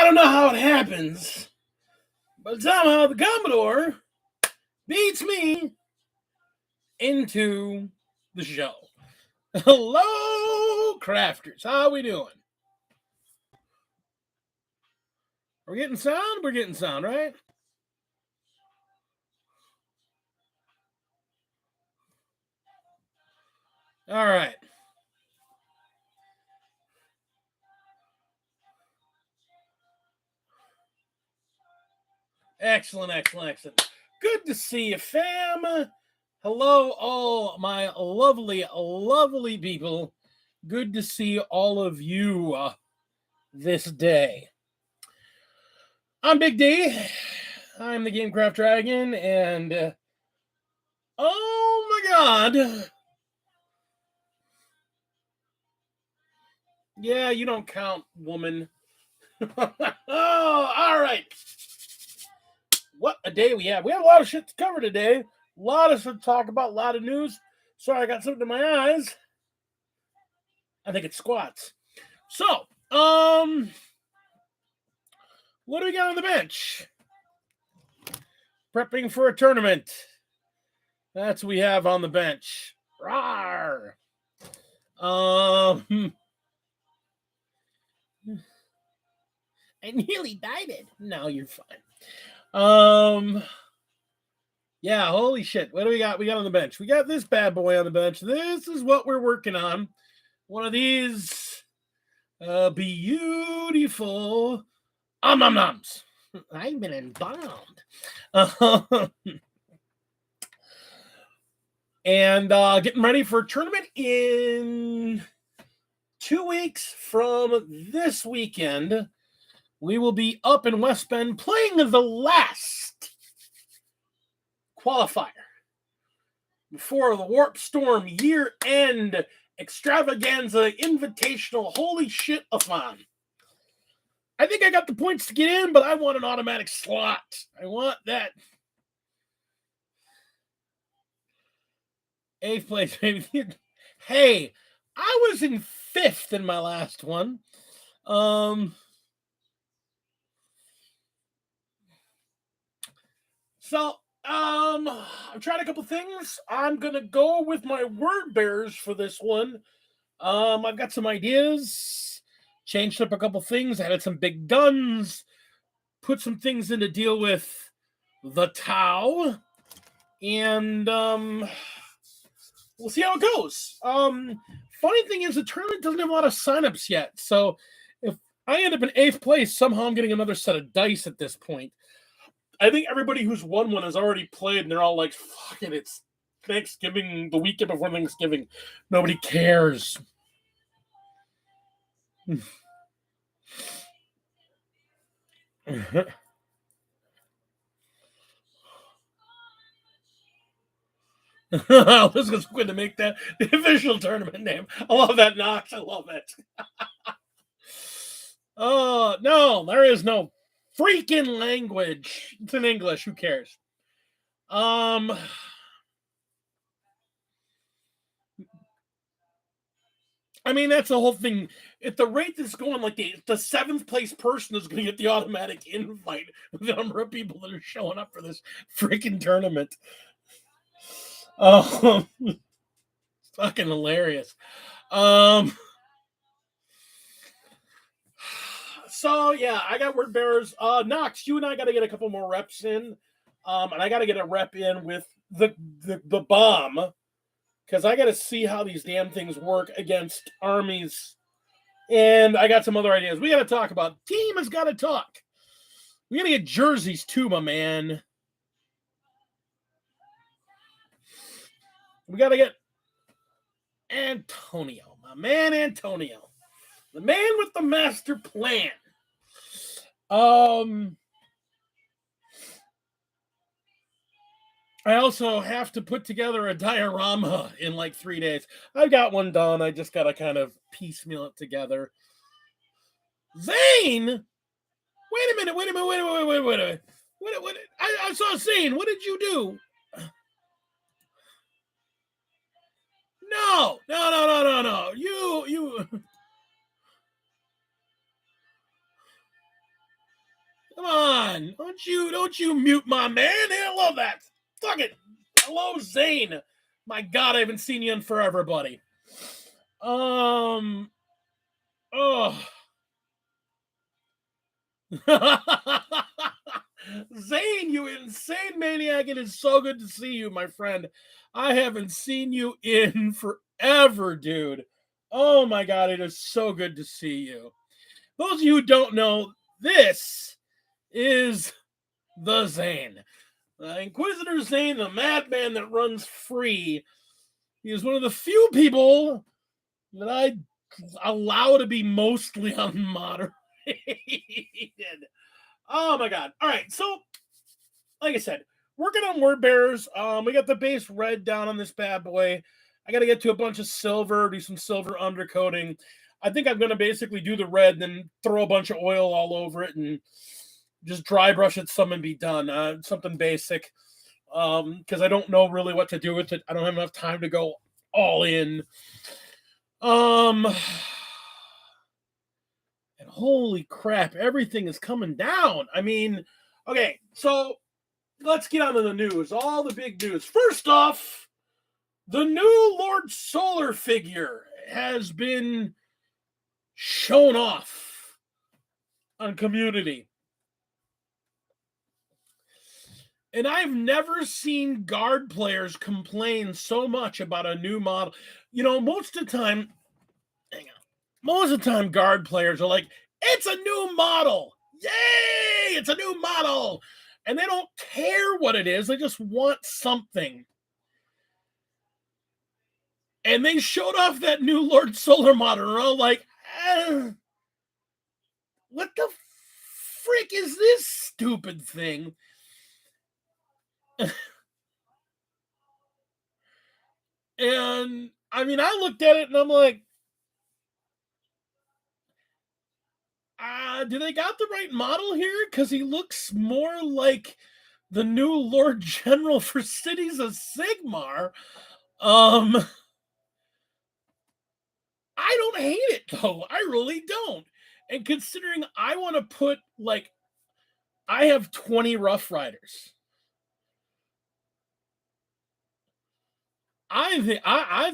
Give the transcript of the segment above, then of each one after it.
I don't know how it happens, but somehow the Commodore beats me into the show. Hello, crafters. How we doing? We're getting sound? We're getting sound, right? All right. Excellent, excellent, excellent. Good to see you, fam. Hello, all my lovely, lovely people. Good to see all of you this day. I'm Big D. I'm the Gamecraft Dragon, and oh my god. Yeah, you don't count, woman. Oh, all right. What a day we have. We have a lot of shit to cover today. A lot of shit to talk about, a lot of news. Sorry, I got something in my eyes. I think it's squats. So, what do we got on the bench? Prepping for a tournament. That's what we have on the bench. Rawr. I nearly died it. No, you're fine. Yeah, holy shit. What do we got? We got on the bench. We got this bad boy on the bench. This is what we're working on. One of these beautiful noms. I've been embalmed. And getting ready for a tournament in 2 weeks from this weekend. We will be up in West Bend playing the last qualifier before the Warp Storm year-end extravaganza invitational. Holy shit-a-thon. I think I got the points to get in, but I want an automatic slot. I want that 8th place, baby. Hey, I was in 5th in my last one. So, I've tried a couple things. I'm gonna go with my word bearers for this one. I've got some ideas, changed up a couple things, added some big guns, put some things in to deal with the Tau, and we'll see how it goes. Funny thing is, the tournament doesn't have a lot of signups yet, so if I end up in 8th place, somehow I'm getting another set of dice at this point. I think everybody who's won one has already played, and they're all like, fuck it, it's Thanksgiving, the weekend before Thanksgiving. Nobody cares. This is going to make that the official tournament name. I love that, Knox. I love it. Oh, no, there is no freaking language. It's in English. Who cares? I mean, that's the whole thing. At the rate that's going, like the 7th place person is going to get the automatic invite with the number of people that are showing up for this freaking tournament. Oh, fucking hilarious. So yeah, I got word bearers. Knox, you and I got to get a couple more reps in, and I got to get a rep in with the bomb, because I got to see how these damn things work against armies, and I got some other ideas. We got to talk about. Team has got to talk. We got to get jerseys too, my man. We got to get Antonio, my man Antonio, the man with the master plan. I also have to put together a diorama in like 3 days. I've got one done. I just got to kind of piecemeal it together. Zane? Wait a minute. What? I saw Zane. What did you do? No. You. Come on. Don't you mute my man. I love that. Fuck it. Hello, Zane. My God, I haven't seen you in forever, buddy. Oh. Zane, you insane maniac. It is so good to see you, my friend. I haven't seen you in forever, dude. Oh my God, it is so good to see you. Those of you who don't know, this is the Zane. Inquisitor Zane, the madman that runs free. He is one of the few people that I allow to be mostly unmoderated. Oh my God. All right. So, like I said, working on word bearers. We got the base red down on this bad boy. I got to get to a bunch of silver, do some silver undercoating. I think I'm going to basically do the red, then throw a bunch of oil all over it and just dry brush it some and be done. Something basic. Because I don't know really what to do with it. I don't have enough time to go all in. And holy crap, everything is coming down. I mean, okay, so let's get on to the news. All the big news. First off, the new Lord Solar figure has been shown off on Community. And I've never seen guard players complain so much about a new model. You know, most of the time, guard players are like, it's a new model. Yay! It's a new model. And they don't care what it is. They just want something. And they showed off that new Lord Solar model. And I'm like, what the frick is this stupid thing? And I mean, I looked at it and I'm like, do they got the right model here? Because he looks more like the new Lord General for Cities of Sigmar. I don't hate it though. I really don't. And considering I want to put I have 20 Rough Riders. I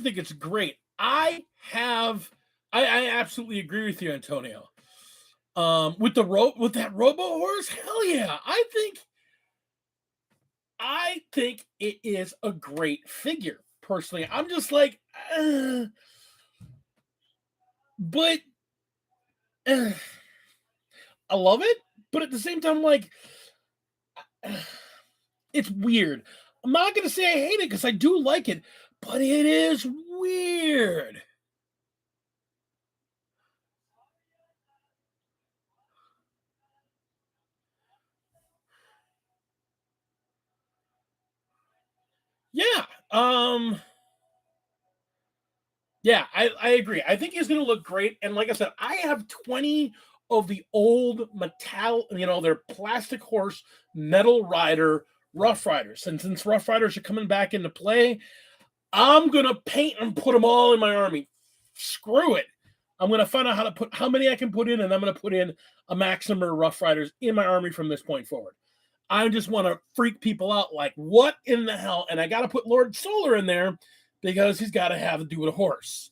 think it's great. I absolutely agree with you, Antonio. With that Robo Horse, hell yeah! I think it is a great figure. Personally, I'm just like, but I love it. But at the same time, like, it's weird. I'm not gonna say I hate it because I do like it, but it is weird. Yeah. Yeah, I agree. I think he's going to look great. And like I said, I have 20 of the old metal, they're plastic horse metal rider Rough Riders. And since Rough Riders are coming back into play, I'm going to paint and put them all in my army. Screw it. I'm going to find out how many I can put in, and I'm going to put in a maximum of Rough Riders in my army from this point forward. I just want to freak people out like, what in the hell? And I got to put Lord Solar in there because he's got to have to do with a horse.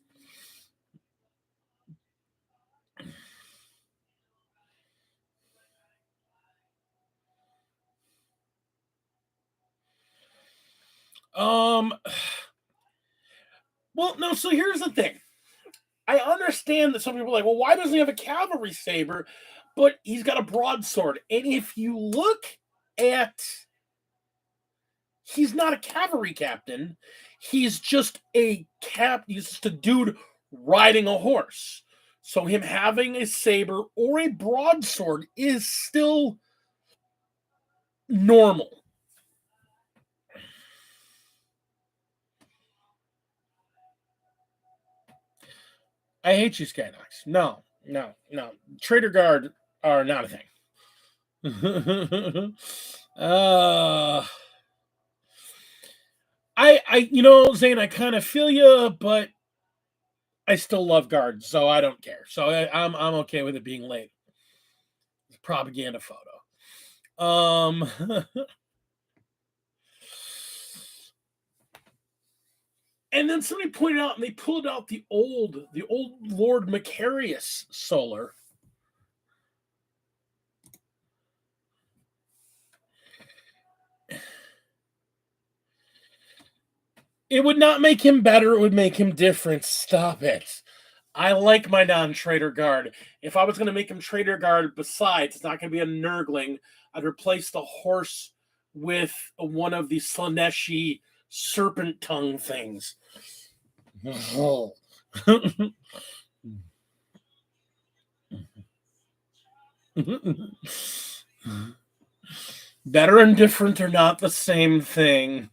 Well, no, so here's the thing. I understand that some people are like, well, why doesn't he have a cavalry saber? But he's got a broadsword. And if you look at, he's not a cavalry captain. He's just he's just a dude riding a horse. So him having a saber or a broadsword is still normal. I hate you, Skynox. No. Trader Guard are not a thing. Zane, I kind of feel you, but I still love guards, so I don't care. So I'm okay with it being late. It's a propaganda photo. And then somebody pointed out, and they pulled out the old Lord Macarius Solar. It would not make him better. It would make him different. Stop it. I like my non-trader guard. If I was going to make him trader guard, besides, it's not going to be a Nurgling, I'd replace the horse with one of the Slaneshi serpent tongue things. Better and different are not the same thing.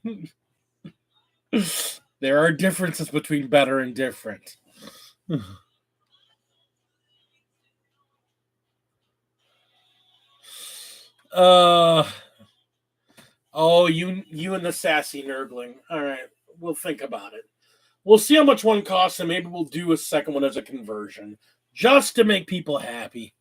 There are differences between better and different. Oh, you and the sassy Nurgling. All right, we'll think about it. We'll see how much one costs, and maybe we'll do a second one as a conversion, just to make people happy.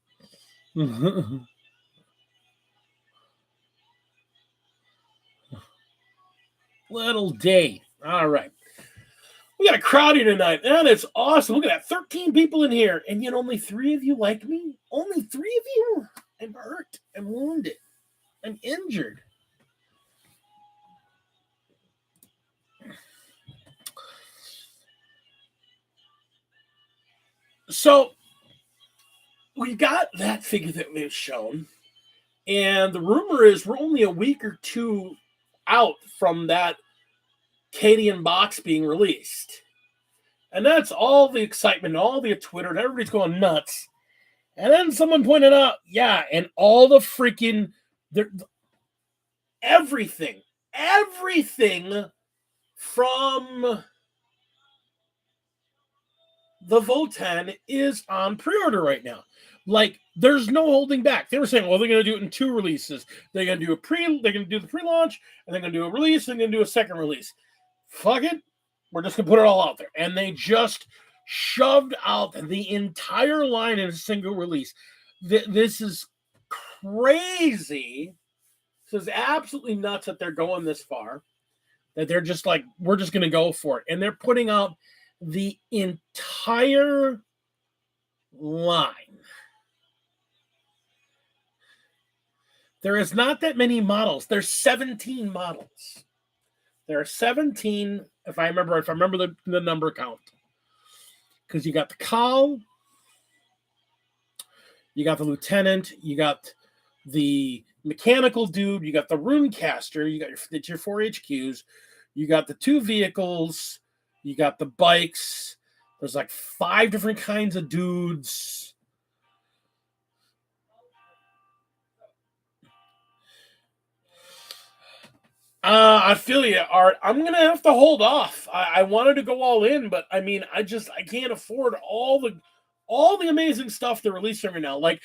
Little Dave. All right. We got a crowd here tonight. That is awesome. Look at that. 13 people in here. And yet only 3 of you like me? Only 3 of you? I'm hurt. I'm wounded. I'm injured. So we got that figure that we've shown. And the rumor is we're only a week or 2 out from that Cadian box being released. And that's all the excitement, all the Twitter, and everybody's going nuts. And then someone pointed out, yeah, and all the freaking everything from the Votan is on pre-order right now. Like, there's no holding back. They were saying, well, they're going to do it in 2 releases. They're going to do the pre-launch, and they're going to do a release, and they're going to do a second release. Fuck it. We're just going to put it all out there. And they just shoved out the entire line in a single release. This is crazy. This is absolutely nuts that they're going this far. That they're just like, we're just going to go for it. And they're putting out the entire line. There is not that many models. There's 17 models. There are 17, if I remember the number count. Because you got the Khal, you got the Lieutenant, you got the mechanical dude, you got the Runecaster, you got your 4 HQs, you got the 2 vehicles, you got the bikes. There's like 5 different kinds of dudes. I feel you, Art. I'm gonna have to hold off. I wanted to go all in, but I mean, I can't afford all the amazing stuff they're releasing right now. Like,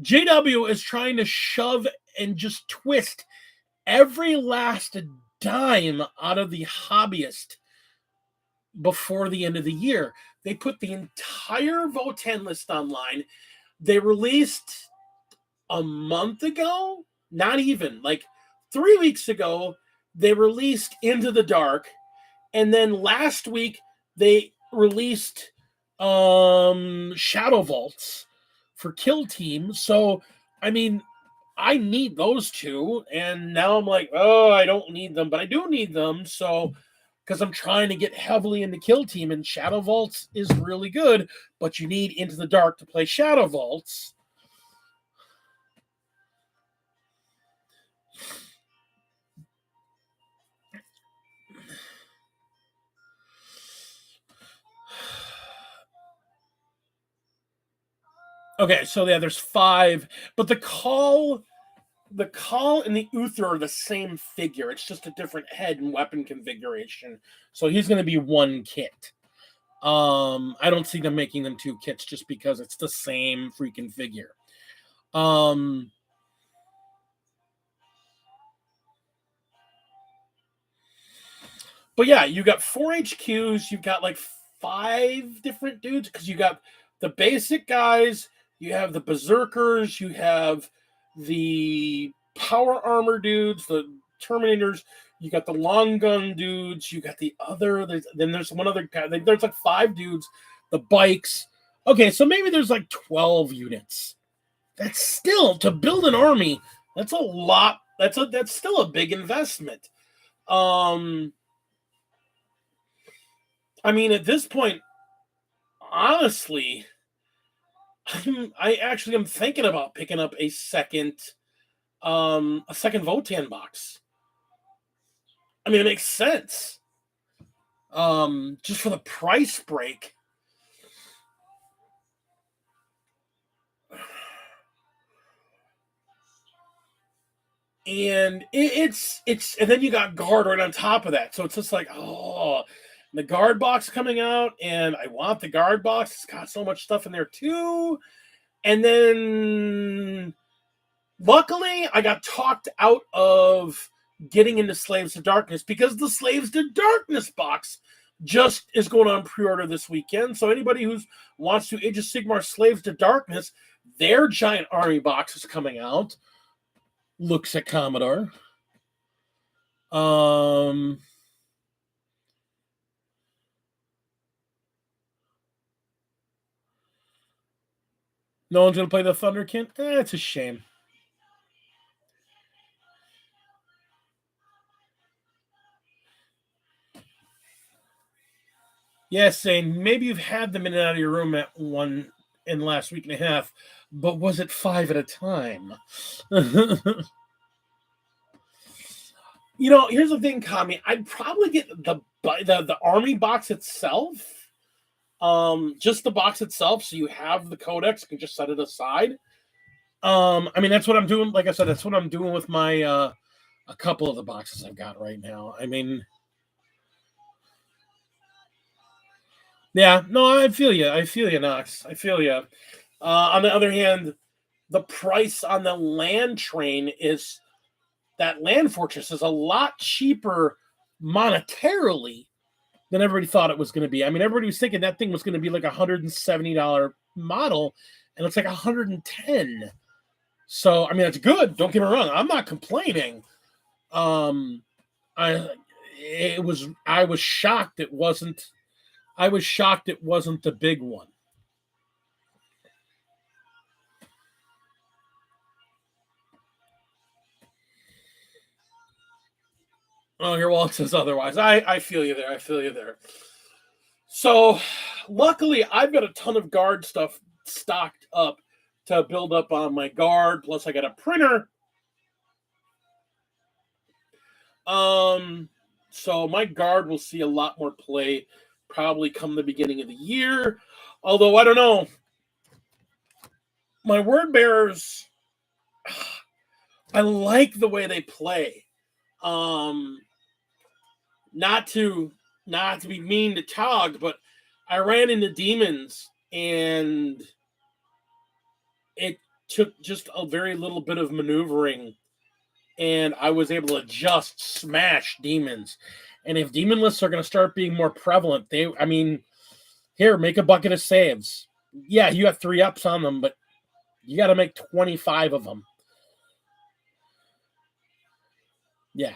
JW is trying to shove and just twist every last dime out of the hobbyist before the end of the year. They put the entire Votan list online. They released a month ago, not even, like 3 weeks ago, they released Into the Dark, and then last week they released Shadow Vaults for Kill Team. So, I mean, I need those 2, and now I'm like, oh, I don't need them, but I do need them. So, because I'm trying to get heavily into Kill Team, and Shadow Vaults is really good, but you need Into the Dark to play Shadow Vaults. Okay, so yeah, there's 5, but the Khal and the Uther are the same figure. It's just a different head and weapon configuration. So he's going to be 1 kit. I don't see them making them 2 kits just because it's the same freaking figure. But yeah, you got 4 HQs. You've got like 5 different dudes because you got the basic guys. You have the berserkers. You have the power armor dudes, the Terminators. You got the long gun dudes. You got the other. Then there's one other. There's like 5 dudes. The bikes. Okay, so maybe there's like 12 units. That's still, to build an army, that's a lot. That's still a big investment. I mean, at this point, honestly, I'm thinking about picking up a second Votan box. I mean, it makes sense. Just for the price break. And it's and then you got guard right on top of that. So it's just like, oh, the guard box coming out, and I want the guard box. It's got so much stuff in there too. And then luckily I got talked out of getting into Slaves to Darkness because the Slaves to Darkness box just is going on pre-order this weekend. So anybody who wants to Age of Sigmar Slaves to Darkness, their giant army box is coming out. Looks at Commodore. No one's going to play the Thunderkin? It's a shame. Yes, saying maybe you've had them in and out of your room at one in the last week and a half, but was it 5 at a time? You know, here's the thing, Kami. I'd probably get the army box itself. Just the box itself, so you have the codex, you can just set it aside. I mean, that's what I'm doing. Like I said, that's what I'm doing with my a couple of the boxes I've got right now. I mean, yeah, no, I feel you. I feel you, Knox. I feel you. On the other hand, the price on the land train is that land fortress is a lot cheaper monetarily than everybody thought it was going to be. I mean, everybody was thinking that thing was going to be like $170 model, and it's like $110. So, I mean, that's good. Don't get me wrong. I'm not complaining. I was shocked it wasn't. I was shocked it wasn't the big one. Oh, your wallet says otherwise. I feel you there. I feel you there. So, luckily, I've got a ton of guard stuff stocked up to build up on my guard. Plus, I got a printer. So my guard will see a lot more play probably come the beginning of the year. Although I don't know, my word bearers, I like the way they play. Not to be mean to Tog, but I ran into demons and it took just a very little bit of maneuvering, and I was able to just smash demons. And if demon lists are going to start being more prevalent, here, make a bucket of saves. Yeah, you have 3 ups on them, but you got to make 25 of them. Yeah.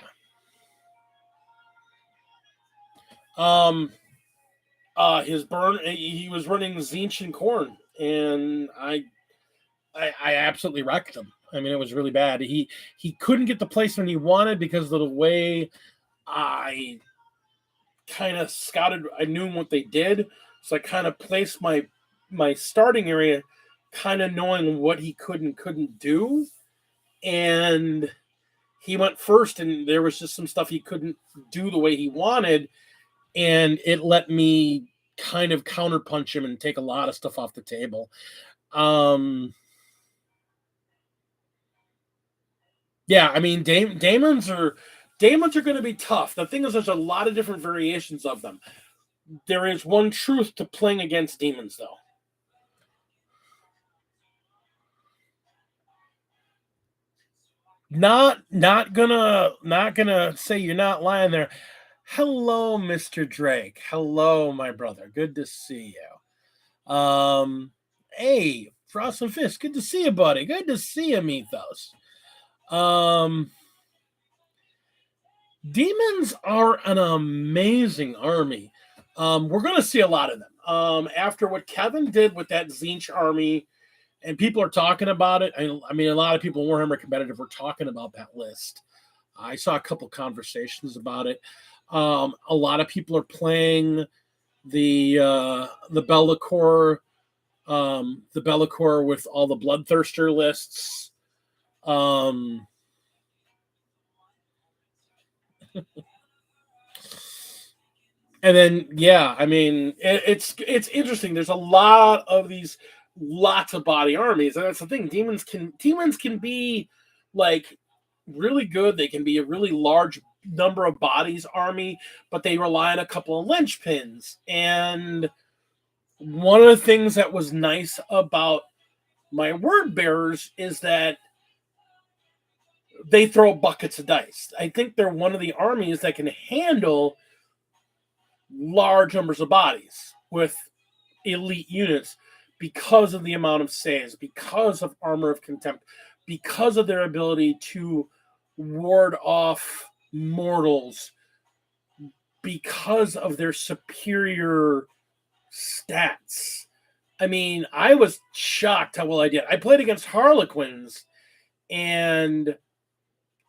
His burn, he was running Zinch and Corn, and I absolutely wrecked him. I mean, it was really bad. He couldn't get the placement he wanted because of the way I kind of scouted. I knew what they did, so I kind of placed my starting area, kind of knowing what he could and couldn't do. And he went first, and there was just some stuff he couldn't do the way he wanted, and it let me kind of counterpunch him and take a lot of stuff off the table. Yeah, I mean, Daemons are going to be tough. The thing is, there's a lot of different variations of them. There is one truth to playing against demons, though. Not gonna say you're not lying there. Hello, Mr. Drake. Hello, my brother. Good to see you. Hey, Frost and Fist. Good to see you, buddy. Good to see you, Mythos. Demons are an amazing army. We're going to see a lot of them. After what Kevin did with that Zinch army, and people are talking about it. I mean, a lot of people in Warhammer Competitive were talking about that list. I saw a couple conversations about it. A lot of people are playing the Be'lakor, with all the Bloodthirster lists. And then, yeah, I mean, it's interesting. There's a lot of these, lots of body armies, and that's the thing. Demons can be like really good. They can be a really large number of bodies army, but they rely on a couple of linchpins. And one of the things that was nice about my word bearers is that they throw buckets of dice. I think they're one of the armies that can handle large numbers of bodies with elite units because of the amount of saves, because of armor of contempt, because of their ability to ward off mortals, because of their superior stats. I mean, I was shocked how well I did. I played against Harlequins, and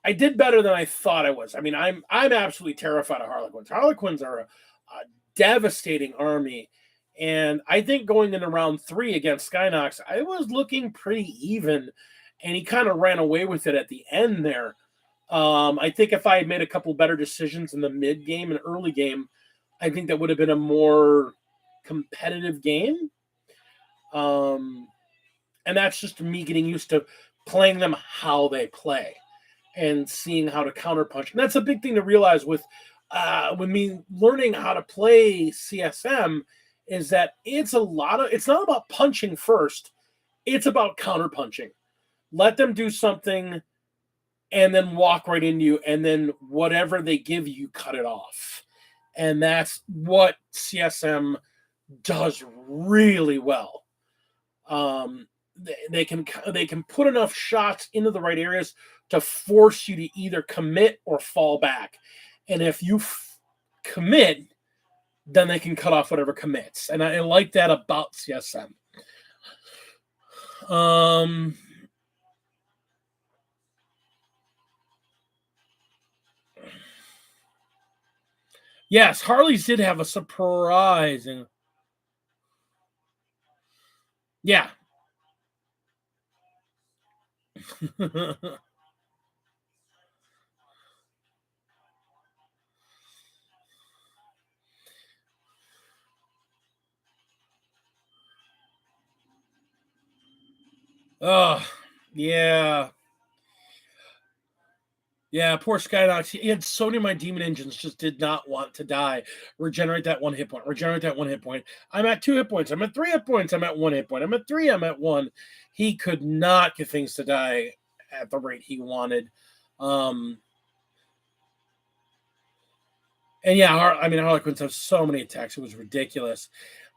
I did better than I thought I was. I mean, I'm absolutely terrified of Harlequins. Harlequins are a devastating army, and I think going into round 3 against Skynox, I was looking pretty even, and he kind of ran away with it at the end there. I think if I had made a couple better decisions in the mid game and early game, I think that would have been a more competitive game. And that's just me getting used to playing them how they play and seeing how to counterpunch. And that's a big thing to realize with me learning how to play CSM, is that it's not about punching first. It's about counterpunching. Let them do something and then walk right into you, and then whatever they give you, cut it off. And that's what CSM does really well. They can put enough shots into the right areas to force you to either commit or fall back. And if you commit, then they can cut off whatever commits. And I like that about CSM. Yes, Harley's did have a surprise. And yeah. Oh, yeah. Yeah, poor Skynox. He had so many of my demon engines just did not want to die. Regenerate that 1 hit point. Regenerate that 1 hit point. I'm at 2 hit points. I'm at 3 hit points. I'm at 1 hit point. I'm at 3. I'm at 1. He could not get things to die at the rate he wanted. And yeah, I mean, Harlequins have so many attacks. It was ridiculous.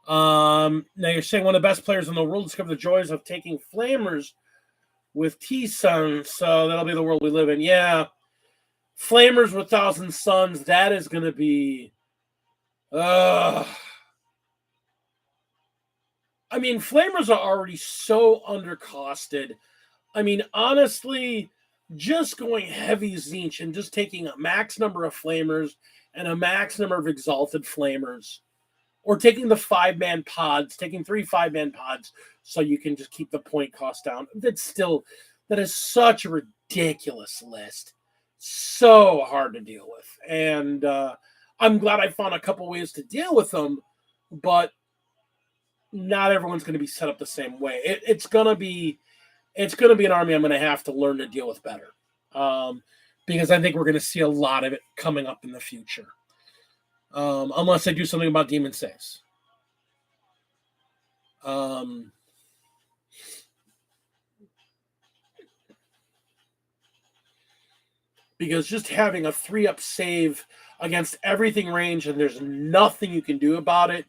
Now you're saying one of the best players in the world discovered the joys of taking flamers with T-Suns. So that'll be the world we live in. Yeah. Flamers with 1,000 Suns, that is going to be... I mean, Flamers are already so undercosted. I mean, honestly, just going heavy Zinch and just taking a max number of Flamers and a max number of Exalted Flamers, or taking the 5-man pods, taking 3 5-man pods so you can just keep the point cost down. That is such a ridiculous list. So hard to deal with. And I'm glad I found a couple ways to deal with them, but not everyone's going to be set up the same way. It's going to be an army I'm going to have to learn to deal with better, because I think we're going to see a lot of it coming up in the future, unless I do something about demon saves. Because just having a 3-up save against everything range and there's nothing you can do about it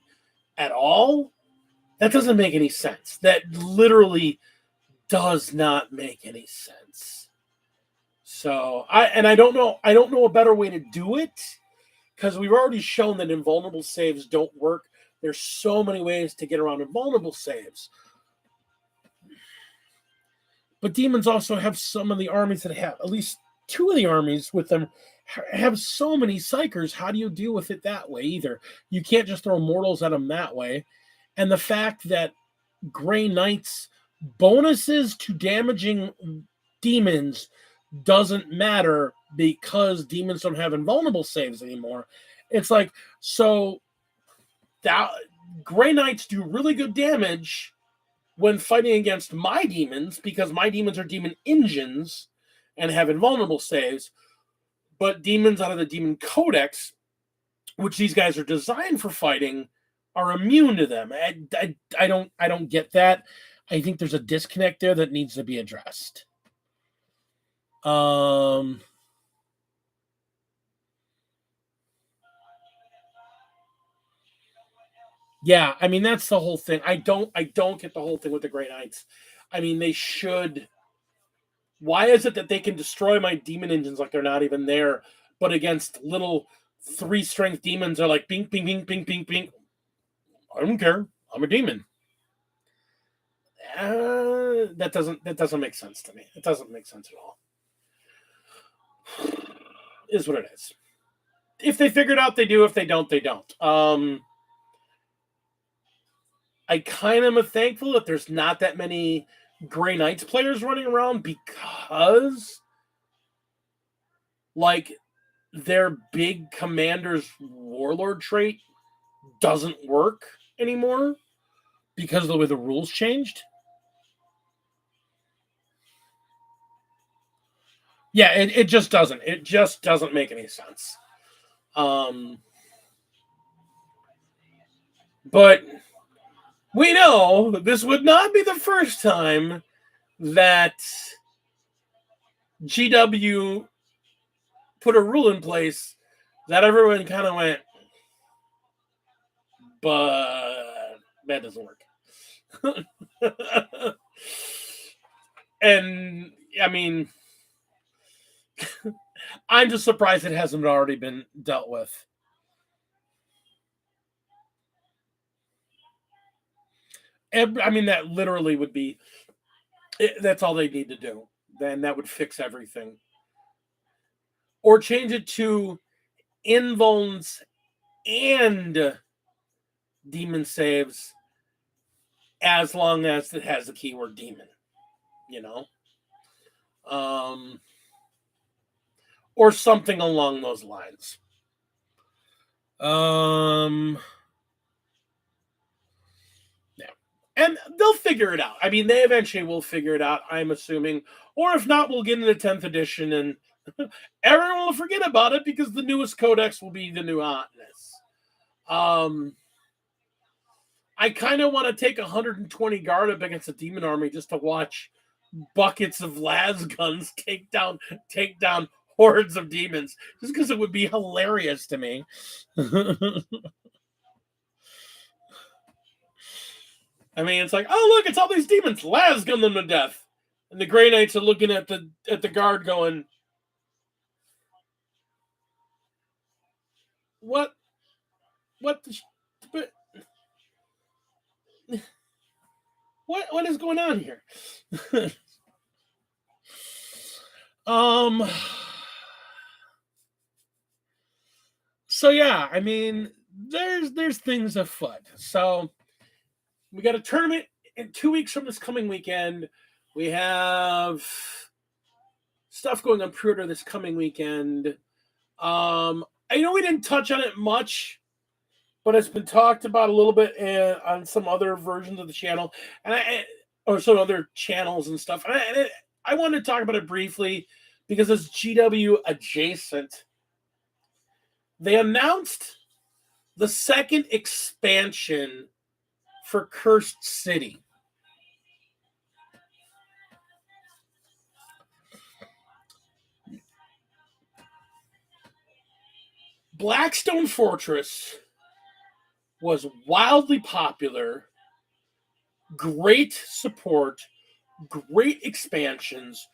at all, that doesn't make any sense. That literally does not make any sense. So I don't know a better way to do it, because we've already shown that invulnerable saves don't work. There's so many ways to get around invulnerable saves. But demons also have some of the armies that have, at least two of the armies with them, have so many psychers. How do you deal with it that way either? You can't just throw mortals at them that way. And the fact that Grey Knights bonuses to damaging demons doesn't matter because demons don't have invulnerable saves anymore. It's like, so that Grey Knights do really good damage when fighting against my demons, because my demons are demon engines and have invulnerable saves, but demons out of the Demon Codex, which these guys are designed for fighting, are immune to them. I don't get that. I think there's a disconnect there that needs to be addressed. Yeah, I mean, that's the whole thing. I don't get the whole thing with the Grey Knights. I mean, they should. Why is it that they can destroy my demon engines like they're not even there, but against little 3-strength demons, they're like bing, bing, bing, bing, bing, bing. I don't care. I'm a demon. That doesn't make sense to me. It doesn't make sense at all. Is what it is. If they figure it out, they do. If they don't, they don't. I kind of am thankful that there's not that many Grey Knights players running around, because like their big commander's warlord trait doesn't work anymore because of the way the rules changed. Yeah, it just doesn't. It just doesn't make any sense. But we know this would not be the first time that GW put a rule in place that everyone kind of went, but that doesn't work. And I mean, I'm just surprised it hasn't already been dealt with. I mean, that literally would be, that's all they need to do. Then that would fix everything. Or change it to invulns and demon saves, as long as it has the keyword demon, you know? Or something along those lines. Yeah. And they'll figure it out. I mean, they eventually will figure it out, I'm assuming. Or if not, we'll get into 10th edition and everyone will forget about it because the newest codex will be the new hotness. I kind of want to take 120 guard up against a demon army just to watch buckets of las guns take down hordes of demons, just because it would be hilarious to me. I mean, it's like, oh look, it's all these demons, las gun them to death, and the Grey Knights are looking at the guard going, what the what is going on here? So yeah, I mean, there's things afoot. So we got a tournament in 2 weeks from this coming weekend. We have stuff going on pre-order this coming weekend. I know we didn't touch on it much, but it's been talked about a little bit on some other versions of the channel, or some other channels and stuff. And I wanted to talk about it briefly because it's GW adjacent. They announced the second expansion for Cursed City. Blackstone Fortress was wildly popular, great support, great expansions,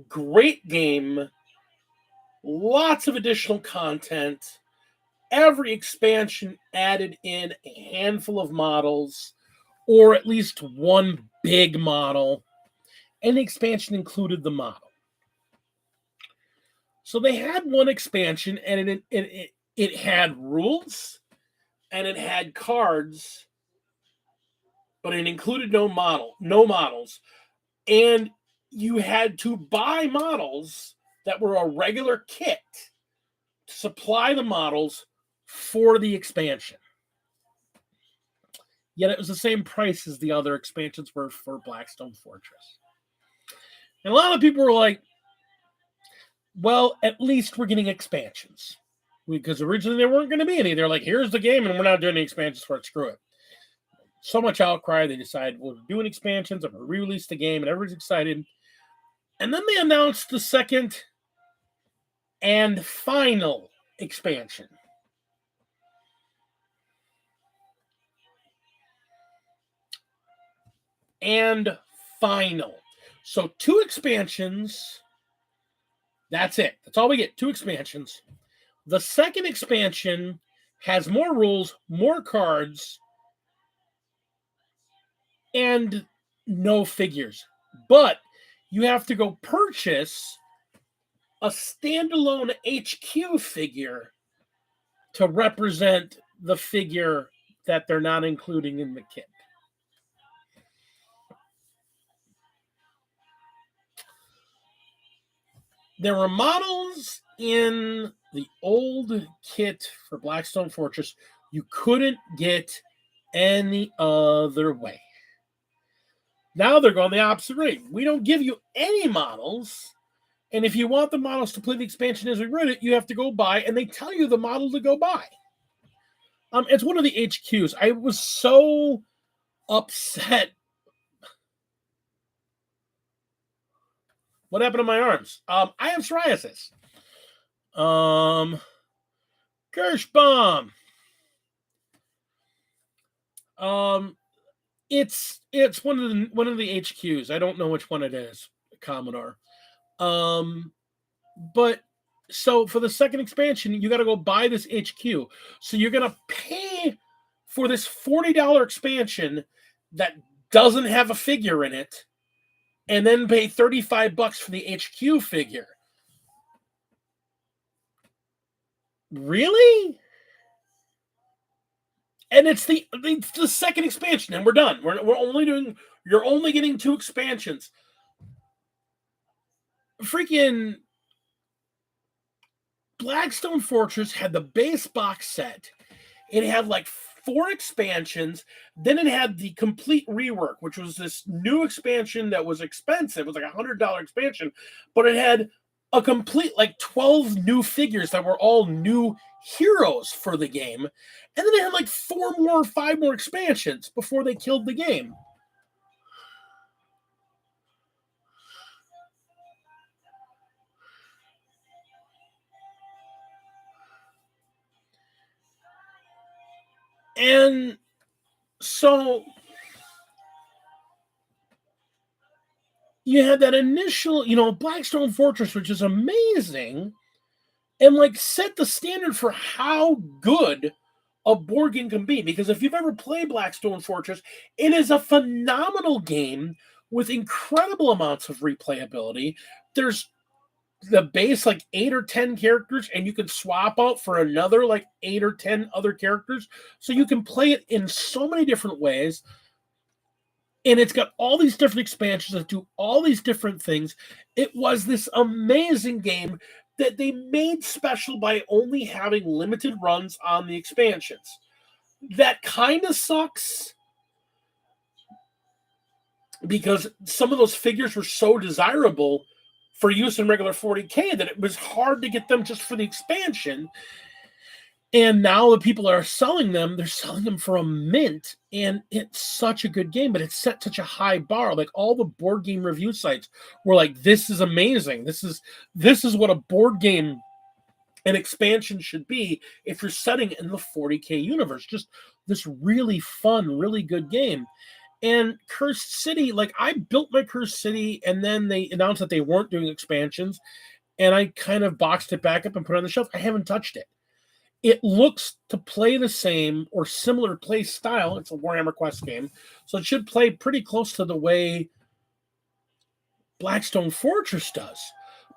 great game, lots of additional content. Every expansion added in a handful of models, or at least one big model, and the expansion included the model. So they had one expansion, and it had rules, and it had cards, but it included no models, and you had to buy models that were a regular kit to supply the models for the expansion. Yet it was the same price as the other expansions were for Blackstone Fortress. And a lot of people were like, well, at least we're getting expansions. Because originally there weren't going to be any. They're like, here's the game, and we're not doing any expansions for it. Screw it. So much outcry, they decided, we're doing expansions, I'm going to re-release the game, and everyone's excited. And then they announced the second and final expansion. And final. So 2 expansions. That's it. That's all we get. 2 expansions. The second expansion has more rules, more cards, and no figures. But you have to go purchase a standalone HQ figure to represent the figure that they're not including in the kit. There were models in the old kit for Blackstone Fortress you couldn't get any other way. Now they're going the opposite way. We don't give you any models, and if you want the models to play the expansion as we read it, you have to go buy, and they tell you the model to go buy. It's one of the HQs. I was so upset. What happened to my arms? I have psoriasis. Kirschbaum. It's one of the HQs. I don't know which one it is, Commodore. But so for the second expansion, you got to go buy this HQ. So you're gonna pay for this $40 expansion that doesn't have a figure in it, and then pay $35 for the HQ figure. Really? And it's the second expansion, and we're done. You're only getting 2 expansions. Freaking Blackstone Fortress had the base box set. It had like 4 expansions. Then it had the complete rework, which was this new expansion that was expensive. It was like a $100 expansion, but it had a complete like 12 new figures that were all new heroes for the game. And then they had like 5 more expansions before they killed the game. And so you had that initial, Blackstone Fortress, which is amazing, and like set the standard for how good a board game can be. Because if you've ever played Blackstone Fortress, it is a phenomenal game with incredible amounts of replayability. There's the base like 8 or 10 characters, and you can swap out for another like 8 or 10 other characters. So you can play it in so many different ways. And it's got all these different expansions that do all these different things. It was this amazing game that they made special by only having limited runs on the expansions. That kind of sucks because some of those figures were so desirable for use in regular 40K that it was hard to get them just for the expansion. And now the people that are selling them, they're selling them for a mint, and it's such a good game, but it's set such a high bar. Like all the board game review sites were like, this is amazing. This is what a board game and expansion should be if you're setting in the 40K universe. Just this really fun, really good game. And Cursed City, like I built my Cursed City, and then they announced that they weren't doing expansions. and I kind of boxed it back up and put it on the shelf. I haven't touched it. It looks to play the same or similar play style. It's a Warhammer Quest game, so it should play pretty close to the way Blackstone Fortress does.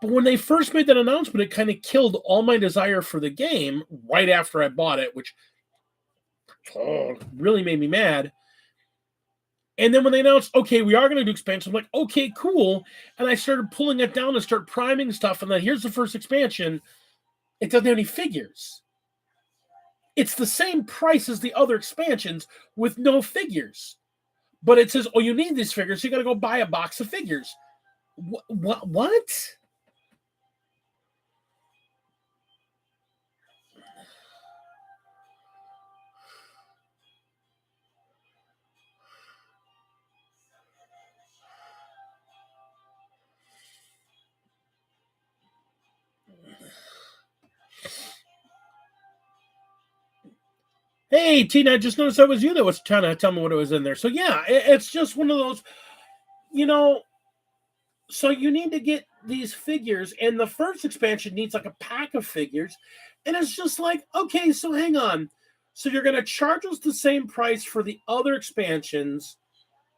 But when they first made that announcement, it kind of killed all my desire for the game right after I bought it, which really made me mad. And then when they announced, okay, we are going to do expansion, I'm like, okay, cool. And I started pulling it down and start priming stuff. And then here's the first expansion. It doesn't have any figures. It's the same price as the other expansions with no figures. But it says, oh, you need these figures, so you got to go buy a box of figures. What? Hey, Tina, I just noticed that was you that was trying to tell me what it was in there. So, yeah, it's just one of those, so you need to get these figures, and the first expansion needs like a pack of figures. And it's just like, okay, so hang on. So you're going to charge us the same price for the other expansions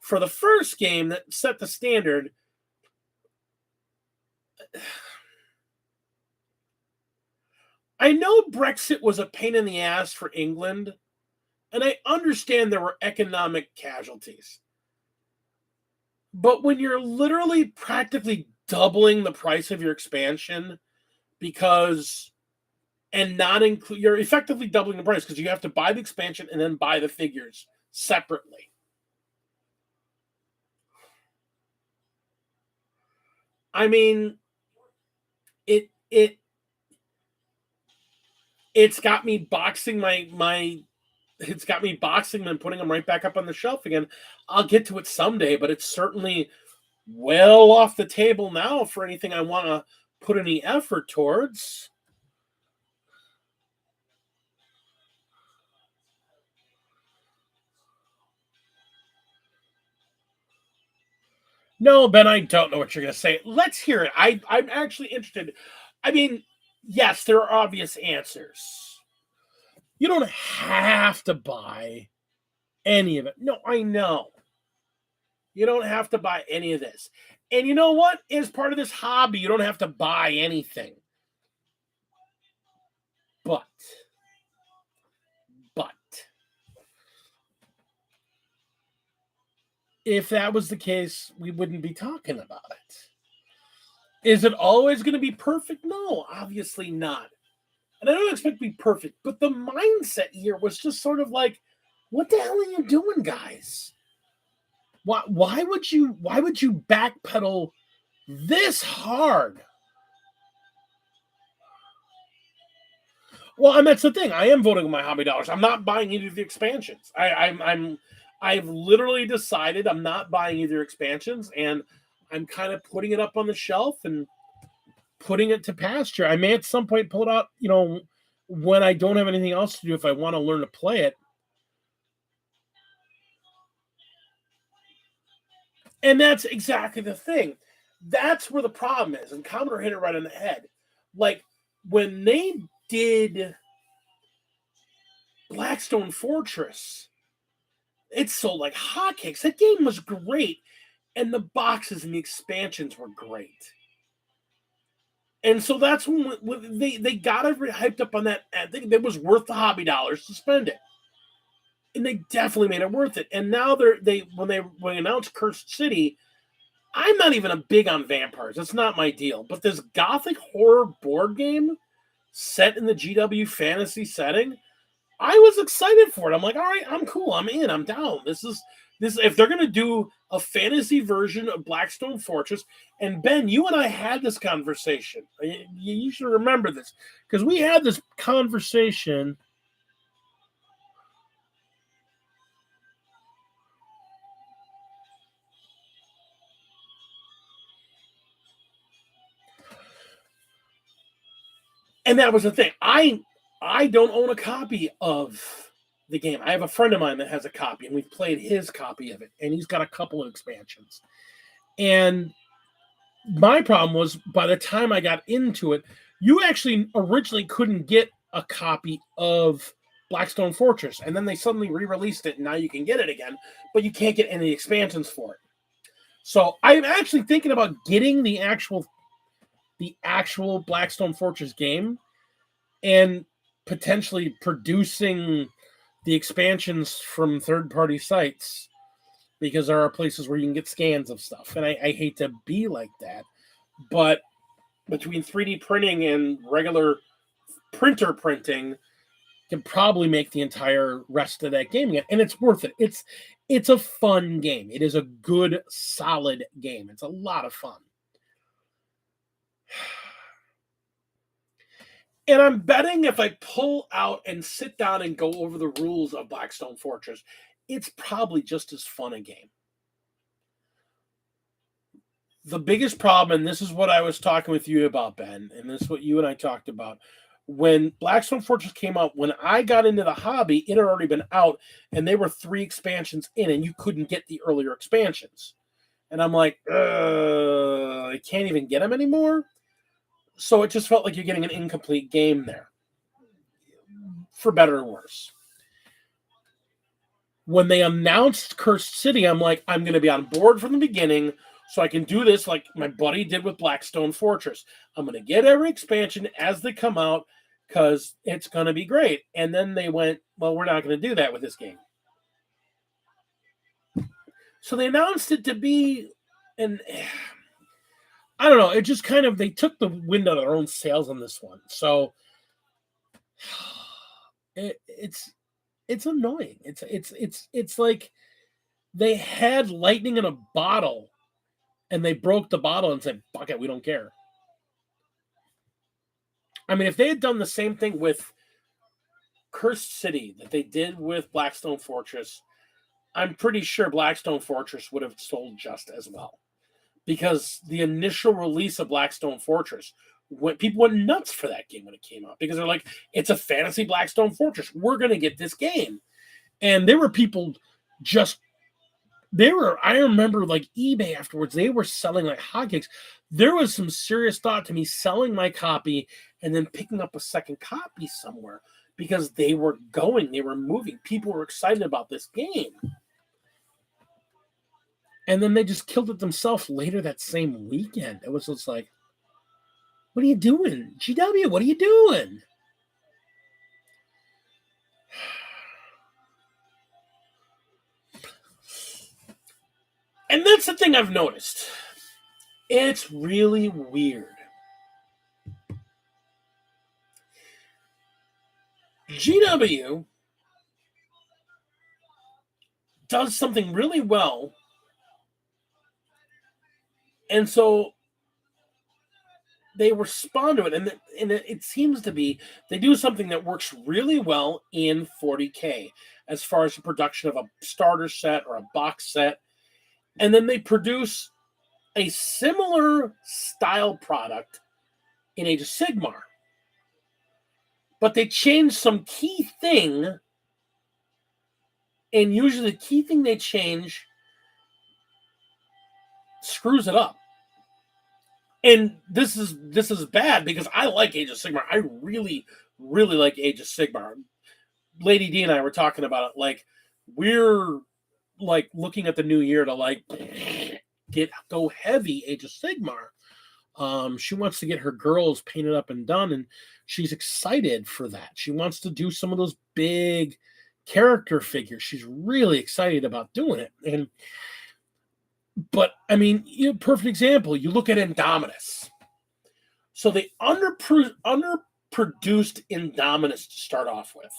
for the first game that set the standard. I know Brexit was a pain in the ass for England, and I understand there were economic casualties. But when you're literally practically doubling the price of your expansion and not include, you're effectively doubling the price because you have to buy the expansion and then buy the figures separately. I mean, it's got me boxing it's got me boxing them and putting them right back up on the shelf again. I'll get to it someday, but it's certainly well off the table now for anything I want to put any effort towards. No, Ben, I don't know what you're going to say. Let's hear it. I'm actually interested. I mean, yes, there are obvious answers. You don't have to buy any of it. No, I know. You don't have to buy any of this. And you know what? As part of this hobby, you don't have to buy anything. But if that was the case, we wouldn't be talking about it. Is it always going to be perfect? No, obviously not. And I don't expect to be perfect, but the mindset here was just sort of like, what the hell are you doing, guys? Why would you backpedal this hard? Well, and that's the thing. I am voting with my hobby dollars. I'm not buying either of the expansions. I've literally decided I'm not buying either expansions, and I'm kind of putting it up on the shelf and putting it to pasture. I may at some point pull it out, when I don't have anything else to do if I want to learn to play it. And that's exactly the thing. That's where the problem is. And Commodore hit it right on the head. Like, when they did Blackstone Fortress, it sold like hotcakes. That game was great. And the boxes and the expansions were great. And so that's when they got everybody hyped up on that. I think it was worth the hobby dollars to spend it. And they definitely made it worth it. And now when they announced Cursed City, I'm not even big on vampires. That's not my deal. But this gothic horror board game set in the GW fantasy setting, I was excited for it. I'm like, all right, I'm cool. I'm in. I'm down. This if they're gonna do a fantasy version of Blackstone Fortress, and Ben, you and I had this conversation. You should remember this because we had this conversation. And that was the thing. I don't own a copy of the game. I have a friend of mine that has a copy, and we've played his copy of it, and he's got a couple of expansions. And my problem was by the time I got into it, you actually originally couldn't get a copy of Blackstone Fortress, and then they suddenly re-released it, and now you can get it again, but you can't get any expansions for it. So I'm actually thinking about getting the actual Blackstone Fortress game and potentially producing the expansions from third-party sites, because there are places where you can get scans of stuff. And I hate to be like that, but between 3D printing and regular printer printing can probably make the entire rest of that game again. And it's worth it. It's a fun game. It is a good, solid game. It's a lot of fun. And I'm betting if I pull out and sit down and go over the rules of Blackstone Fortress, it's probably just as fun a game. The biggest problem, and this is what I was talking with you about, Ben, and this is what you and I talked about, when Blackstone Fortress came out, when I got into the hobby, it had already been out, and they were 3 expansions in, and you couldn't get the earlier expansions. And I'm like, I can't even get them anymore? So it just felt like you're getting an incomplete game there, for better or worse. When they announced Cursed City, I'm like, I'm going to be on board from the beginning, so I can do this like my buddy did with Blackstone Fortress. I'm going to get every expansion as they come out because it's going to be great. And then they went, well, we're not going to do that with this game. So they announced it to be, and I don't know, it just kind of, they took the wind out of their own sails on this one. So it's annoying. It's like they had lightning in a bottle, and they broke the bottle and said, "Fuck it, we don't care." I mean, if they had done the same thing with Cursed City that they did with Blackstone Fortress, I'm pretty sure Blackstone Fortress would have sold just as well. Because the initial release of Blackstone Fortress, when people went nuts for that game when it came out, because they're like, it's a fantasy Blackstone Fortress. We're going to get this game. And there were people I remember like eBay afterwards, they were selling like hotcakes. There was some serious thought to me selling my copy and then picking up a second copy somewhere, because they were moving. People were excited about this game. And then they just killed it themselves later that same weekend. It was just like, what are you doing? GW, what are you doing? And that's the thing I've noticed. It's really weird. GW does something really well. And so they respond to it. And it seems to be they do something that works really well in 40K as far as the production of a starter set or a box set. And then they produce a similar style product in Age of Sigmar. But they change some key thing, and usually the key thing they change screws it up. And this is bad, because I like Age of Sigmar. I really, really like Age of Sigmar. Lady D and I were talking about it. Like, we're like looking at the new year to like go heavy Age of Sigmar. She wants to get her girls painted up and done, and she's excited for that. She wants to do some of those big character figures. She's really excited about doing it. But I mean, perfect example. You look at Indominus. So they underproduced Indominus to start off with.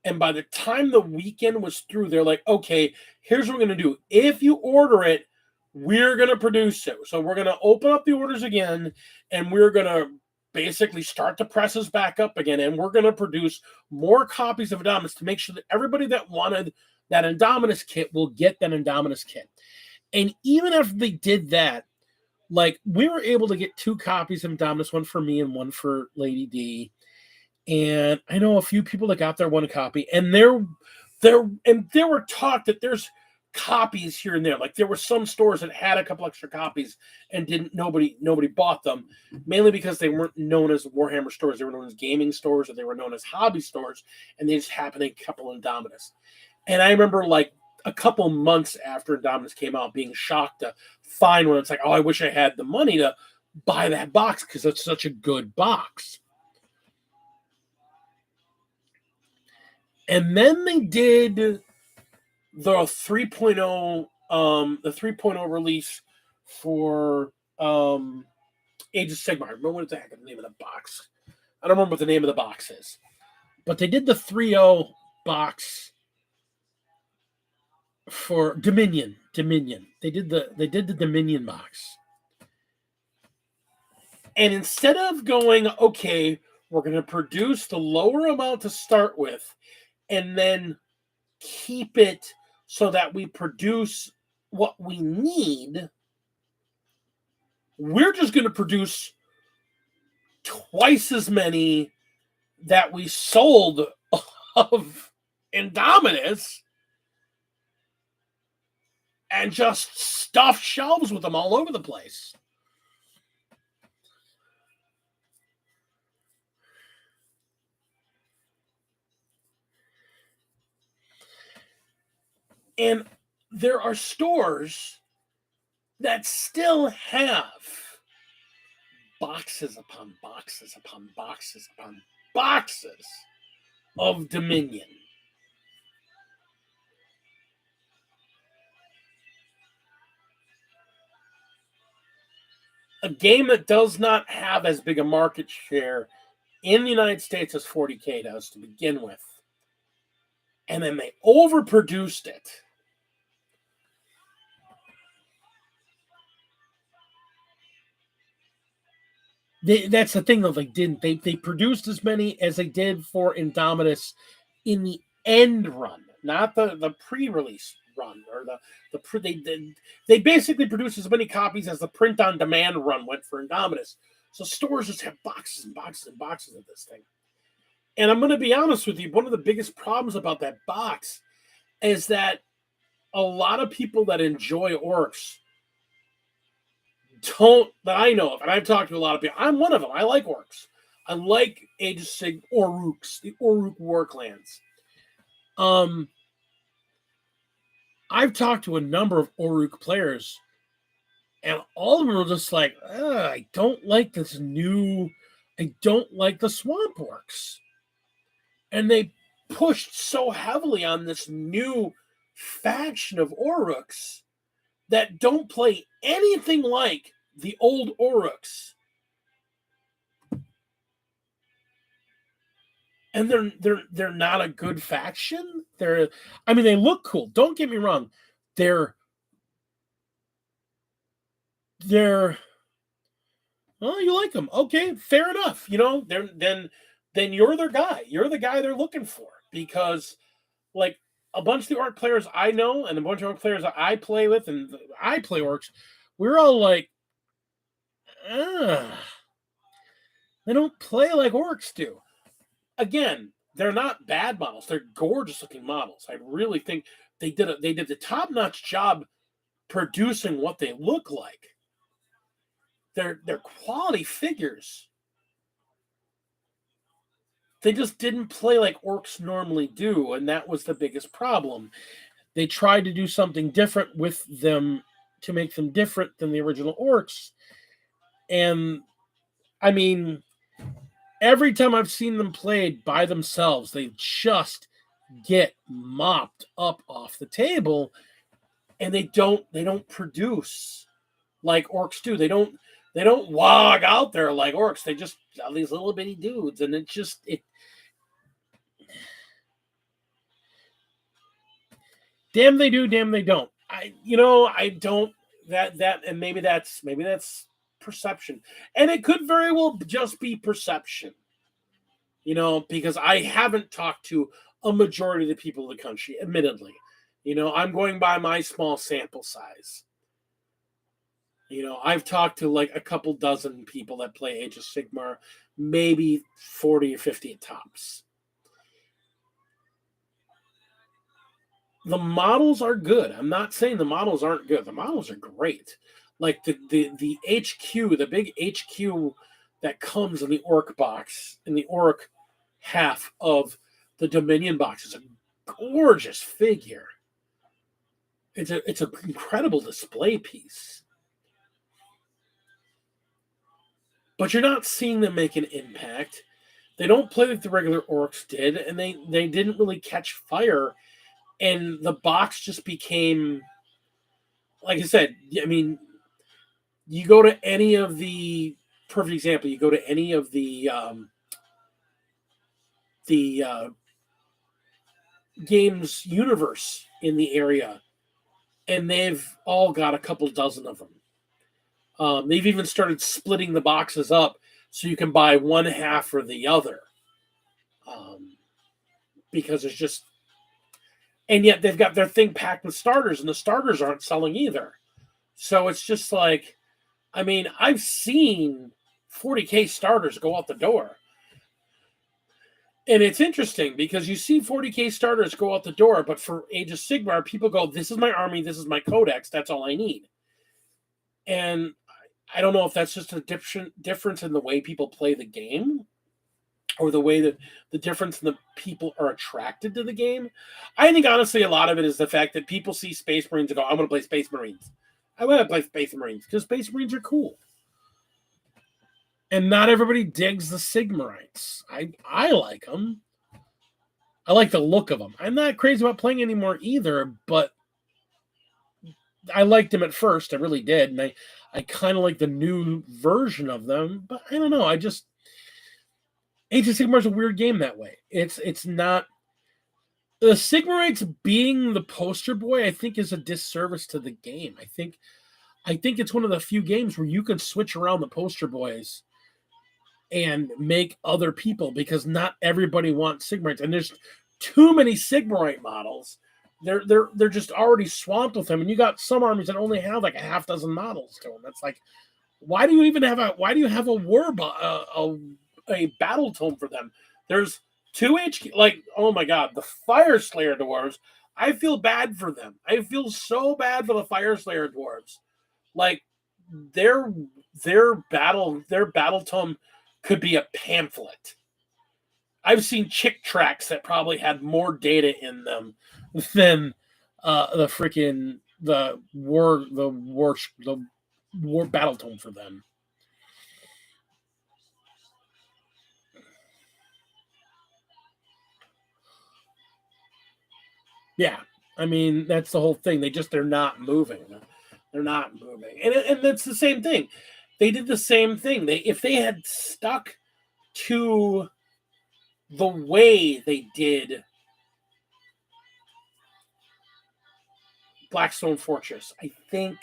And by the time the weekend was through, they're like, okay, here's what we're going to do. If you order it, we're going to produce it. So we're going to open up the orders again, and we're going to basically start the presses back up again. And we're going to produce more copies of Indominus to make sure that everybody that wanted that Indominus kit will get that Indominus kit. And even after they did that, like, we were able to get 2 copies of Indominus, one for me and one for Lady D. And I know a few people that got their 1 copy, and there were talk that there's copies here and there. Like there were some stores that had a couple extra copies and nobody bought them, mainly because they weren't known as Warhammer stores. They were known as gaming stores, or they were known as hobby stores, and they just happened to a couple Indominus. And I remember like a couple months after Indominus came out being shocked to find one. It's like, oh, I wish I had the money to buy that box because it's such a good box. And then they did the 3.0 release for Age of Sigmar. I remember what the heck the name of the box. I don't remember what the name of the box is. But they did the 3.0 box for Dominion. They did the Dominion box. And instead of going, okay, we're going to produce the lower amount to start with and then keep it so that we produce what we need, we're just going to produce twice as many that we sold of Indominus and just stuff shelves with them all over the place. And there are stores that still have boxes upon boxes upon boxes upon boxes of Dominion. A game that does not have as big a market share in the United States as 40K does to begin with. And then they overproduced it. That's the thing, though. They produced as many as they did for Indominus in the end run, not the pre-release run or they basically produced as many copies as the print on demand run went for Indominus. So stores just have boxes and boxes and boxes of this thing. And I'm going to be honest with you, one of the biggest problems about that box is that a lot of people that enjoy orcs that I know of, and I've talked to a lot of people. I'm one of them. I like orcs. I like Age of Sig Oruks, the Oruk war clans. I've talked to a number of Oruk players, and all of them are just like, I don't like this new. I don't like the swamp orcs, and they pushed so heavily on this new faction of Oruks that don't play anything like the old Oruks. And they're not a good faction. They look cool. Don't get me wrong. They're well, you like them. Okay, fair enough. Then you're their guy. You're the guy they're looking for, because like a bunch of the orc players I know and a bunch of orc players that I play with and I play orcs, we're all like, they don't play like orcs do. Again, they're not bad models. They're gorgeous looking models. I really think they did the top-notch job producing what they look like. They're quality figures. They just didn't play like orcs normally do, and that was the biggest problem. They tried to do something different with them to make them different than the original orcs. And, every time I've seen them played by themselves, they just get mopped up off the table, and they don't produce like orcs do. They don't wog out there like orcs. They just are these little bitty dudes, and it damn they do, damn they don't. I don't and maybe that's perception, and it could very well just be perception. Because I haven't talked to a majority of the people of the country, admittedly. I'm going by my small sample size. I've talked to like a couple dozen people that play Age of Sigmar, maybe 40 or 50 at tops. the models are good. I'm not saying the models aren't good. The models are great. Like the HQ, the big HQ that comes in the Orc box, in the Orc half of the Dominion box, is a gorgeous figure. It's an incredible display piece. But you're not seeing them make an impact. They don't play like the regular Orcs did, and they didn't really catch fire. And the box just became, like I said, I mean, you go to any of the perfect example. You go to any of the games universe in the area, and they've all got a couple dozen of them. They've even started splitting the boxes up so you can buy one half or the other. Because it's just, and yet they've got their thing packed with starters, and the starters aren't selling either. So it's just like, I mean, I've seen 40K starters go out the door. And it's interesting because you see 40K starters go out the door, but for Age of Sigmar, people go, this is my army, this is my codex, that's all I need. And I don't know if that's just a difference in the way people play the game, or the way that the difference in the people are attracted to the game. I think, honestly, a lot of it is the fact that people see Space Marines and go, I'm going to play Space Marines. I want to play Space Marines because Space Marines are cool. And not everybody digs the Sigmarites. I like them. I like the look of them. I'm not crazy about playing anymore either, but I liked them at first. I really did. And I kind of like the new version of them. But I don't know. Age of Sigmar is a weird game that way. It's not. The Sigmarites being the poster boy, I think, is a disservice to the game. I think it's one of the few games where you can switch around the poster boys and make other people, because not everybody wants Sigmarites, and there's too many Sigmarite models. They're just already swamped with them, and you got some armies that only have like a half dozen models to them. That's like, why do you have a battle tome for them? There's 2 HQ, like, oh my god, the Fire Slayer dwarves. I feel bad for them. I feel so bad for the Fire Slayer dwarves. Like, their battle tome could be a pamphlet. I've seen chick tracks that probably had more data in them than the war battle tome for them. Yeah, I mean, that's the whole thing. They're not moving. They're not moving, and it's the same thing. They did the same thing. If they had stuck to the way they did Blackstone Fortress, I think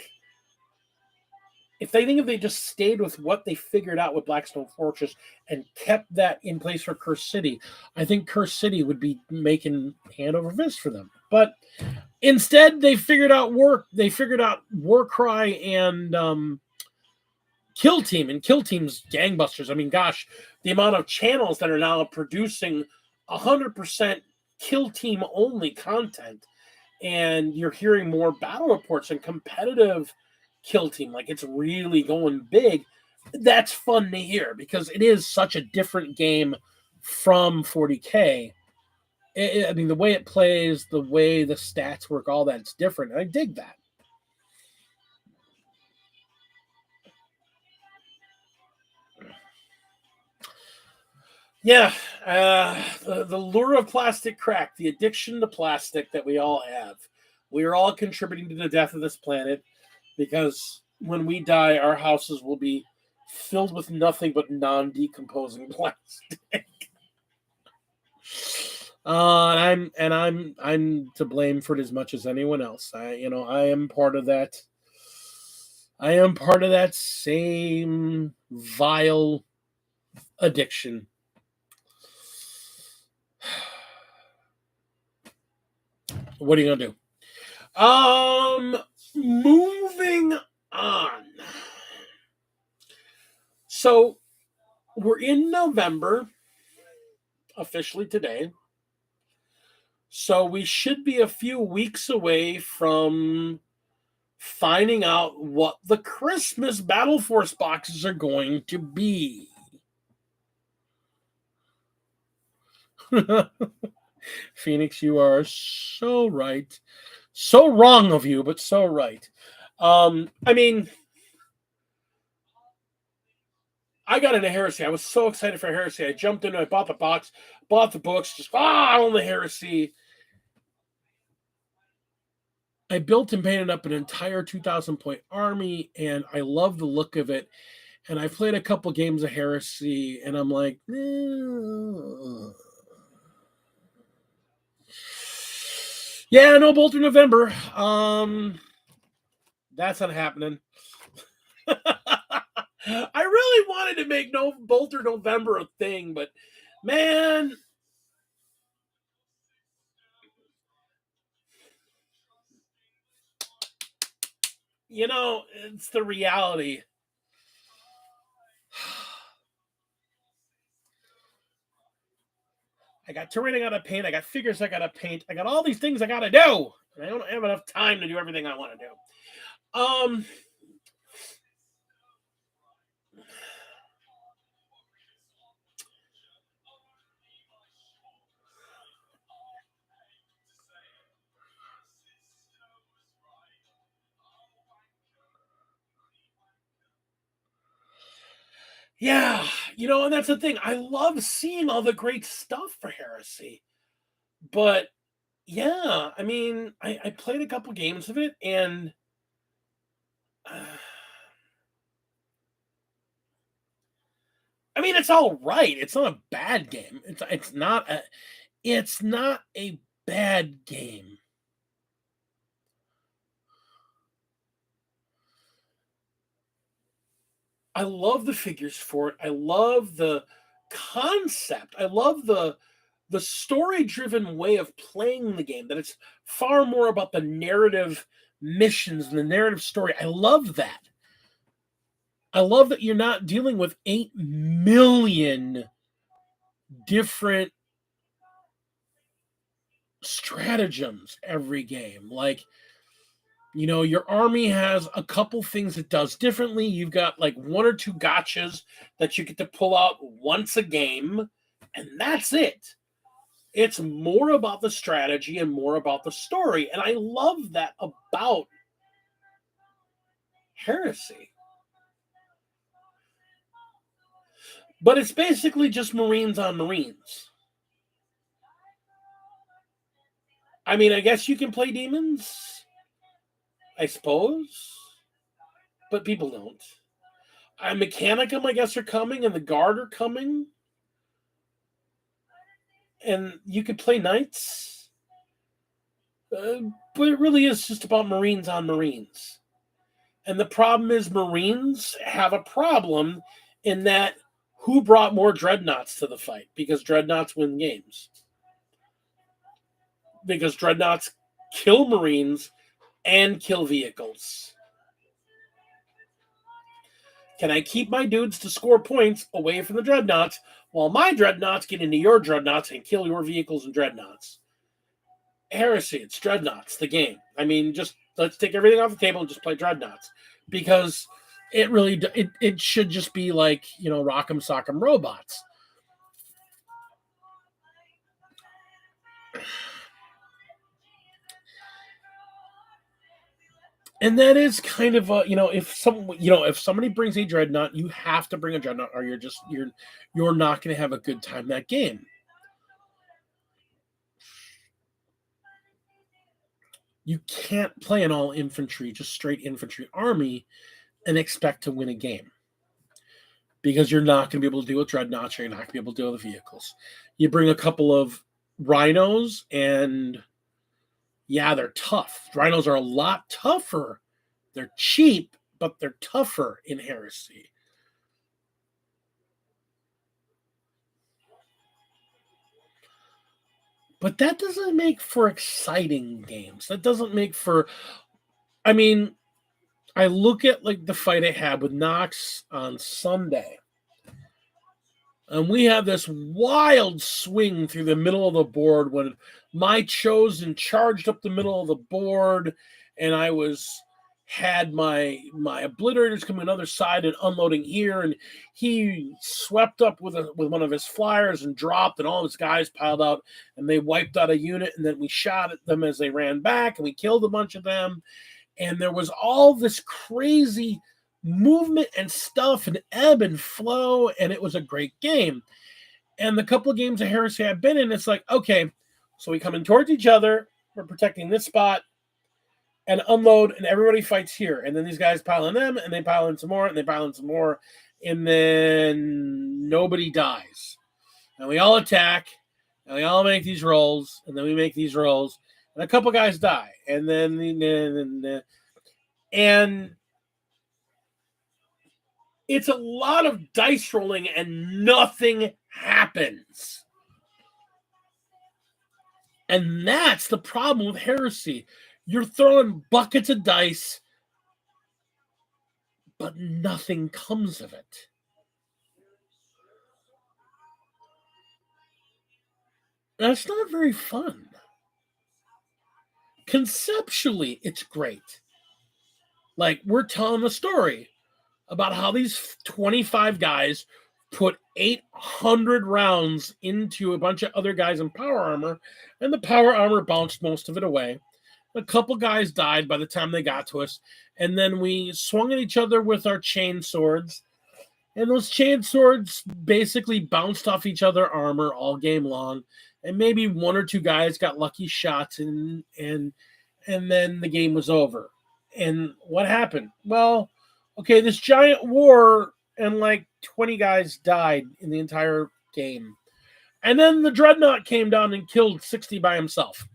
if they just stayed with what they figured out with Blackstone Fortress and kept that in place for Curse City, I think Curse City would be making hand over fist for them. But instead, they figured out Warcry and Kill Team, and Kill Team's gangbusters. I mean, gosh, the amount of channels that are now producing 100% Kill Team only content, and you're hearing more battle reports and competitive Kill Team, like it's really going big. That's fun to hear because it is such a different game from 40K. I mean, the way it plays, the way the stats work, all that's different. And I dig that. Yeah, the lure of plastic crack, the addiction to plastic that we all have. We are all contributing to the death of this planet, because when we die, our houses will be filled with nothing but non-decomposing plastic. I'm to blame for it as much as anyone else. I am part of that. I am part of that same vile addiction. What are you gonna do? Moving on. So we're in November, officially today. So we should be a few weeks away from finding out what the Christmas Battle Force boxes are going to be. Phoenix, you are so right. So wrong of you, but so right. I mean, I got into Heresy. I was so excited for Heresy. I jumped in, I bought the box, bought the books, just on the Heresy. I built and painted up an entire 2,000 point army, and I love the look of it. And I played a couple games of Heresy, and I'm like, yeah, no Bolter November. That's not happening. I really wanted to make no Bolter November a thing, but man, you know, it's the reality. I got terrain I gotta paint, I got figures I gotta paint, I got all these things I gotta do. And I don't have enough time to do everything I want to do. Yeah, you know, and that's the thing. I love seeing all the great stuff for Heresy. But yeah, I mean, I played a couple games of it, and I mean, it's all right. It's not a bad game. It's not a bad game. I love the figures for it. I love the concept. I love the story-driven way of playing the game, that it's far more about the narrative missions and the narrative story. I love that. I love that you're not dealing with 8 million different stratagems every game. Like, you know, your army has a couple things it does differently. You've got like 1 or 2 gotchas that you get to pull out once a game, and that's it. It's more about the strategy and more about the story. And I love that about Heresy. But it's basically just Marines on Marines. I mean, I guess you can play demons, I suppose, but people don't. Mechanicum, I guess, are coming, and the Guard are coming. And you could play knights. But it really is just about Marines on Marines. And the problem is Marines have a problem in that who brought more dreadnoughts to the fight? Because dreadnoughts win games. Because dreadnoughts kill Marines and kill vehicles. Can I keep my dudes to score points away from the dreadnoughts while my dreadnoughts get into your dreadnoughts and kill your vehicles and dreadnoughts? Heresy, it's dreadnoughts, the game. I mean, just let's take everything off the table and just play dreadnoughts, because it should just be like, you know, Rock'em Sock'em Robots. And that is kind of a, you know, if somebody brings a dreadnought, you have to bring a dreadnought, or you're not going to have a good time that game. You can't play an all infantry, just straight infantry army, and expect to win a game, because you're not going to be able to deal with dreadnoughts. You're not going to be able to deal with vehicles. You bring a couple of rhinos, and yeah, they're tough. Rhinos are a lot tougher. They're cheap, but they're tougher in Heresy. But that doesn't make for exciting games. That doesn't make for. I mean, I look at like the fight I had with Knox on Sunday. And we had this wild swing through the middle of the board when my chosen charged up the middle of the board, and I had my obliterators coming another side and unloading here, and he swept up with one of his flyers and dropped, and all his guys piled out, and they wiped out a unit, and then we shot at them as they ran back, and we killed a bunch of them, and there was all this crazy movement and stuff and ebb and flow, and it was a great game. And the couple of games of Heresy I've been in, it's like, okay, so we come in towards each other, we're protecting this spot, and unload, and everybody fights here. And then these guys pile in them, and they pile in some more, and they pile in some more, and then nobody dies. And we all attack, and we all make these rolls, and then we make these rolls, and a couple guys die. And and it's a lot of dice rolling, and nothing happens. And that's the problem with Heresy. You're throwing buckets of dice, but nothing comes of it. That's not very fun. Conceptually, it's great. Like, we're telling a story about how these 25 guys put 800 rounds into a bunch of other guys in power armor, and the power armor bounced most of it away. A couple guys died by the time they got to us, and then we swung at each other with our chain swords, and those chain swords basically bounced off each other armor all game long, and maybe one or two guys got lucky shots, and then the game was over. And what happened? Well, okay, this giant war, and like 20 guys died in the entire game. And then the Dreadnought came down and killed 60 by himself.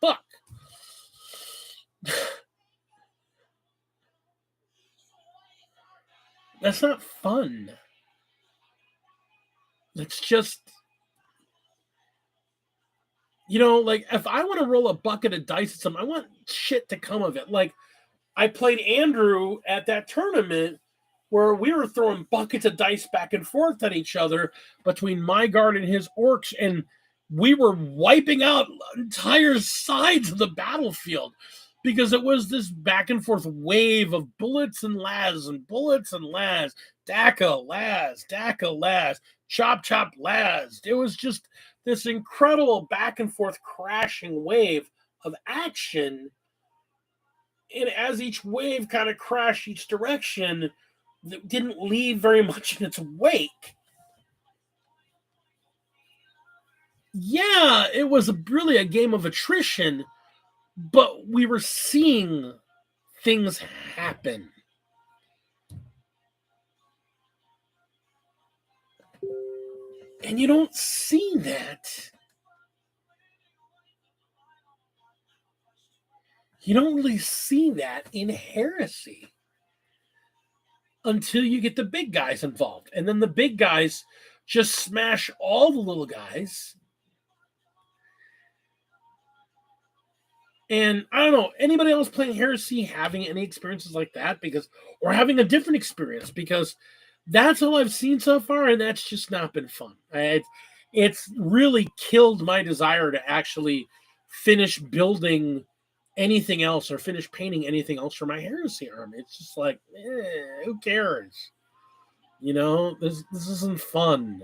Fuck. That's not fun. It's just, like, if I want to roll a bucket of dice at something, I want shit to come of it. Like, I played Andrew at that tournament where we were throwing buckets of dice back and forth at each other between my guard and his orcs, and we were wiping out entire sides of the battlefield because it was this back and forth wave of bullets and las and bullets and las, Daka, las, chop, chop, las. It was just this incredible back and forth crashing wave of action. And as each wave kind of crashed each direction, it didn't leave very much in its wake. Yeah, it was really a game of attrition, but we were seeing things happen. And you don't see that. You don't really see that in Heresy until you get the big guys involved. And then the big guys just smash all the little guys. And I don't know, anybody else playing Heresy having any experiences like that? Or having a different experience? Because that's all I've seen so far, and that's just not been fun. It's really killed my desire to actually finish building anything else or finish painting anything else for my Heresy army. It's just like, who cares? This isn't fun.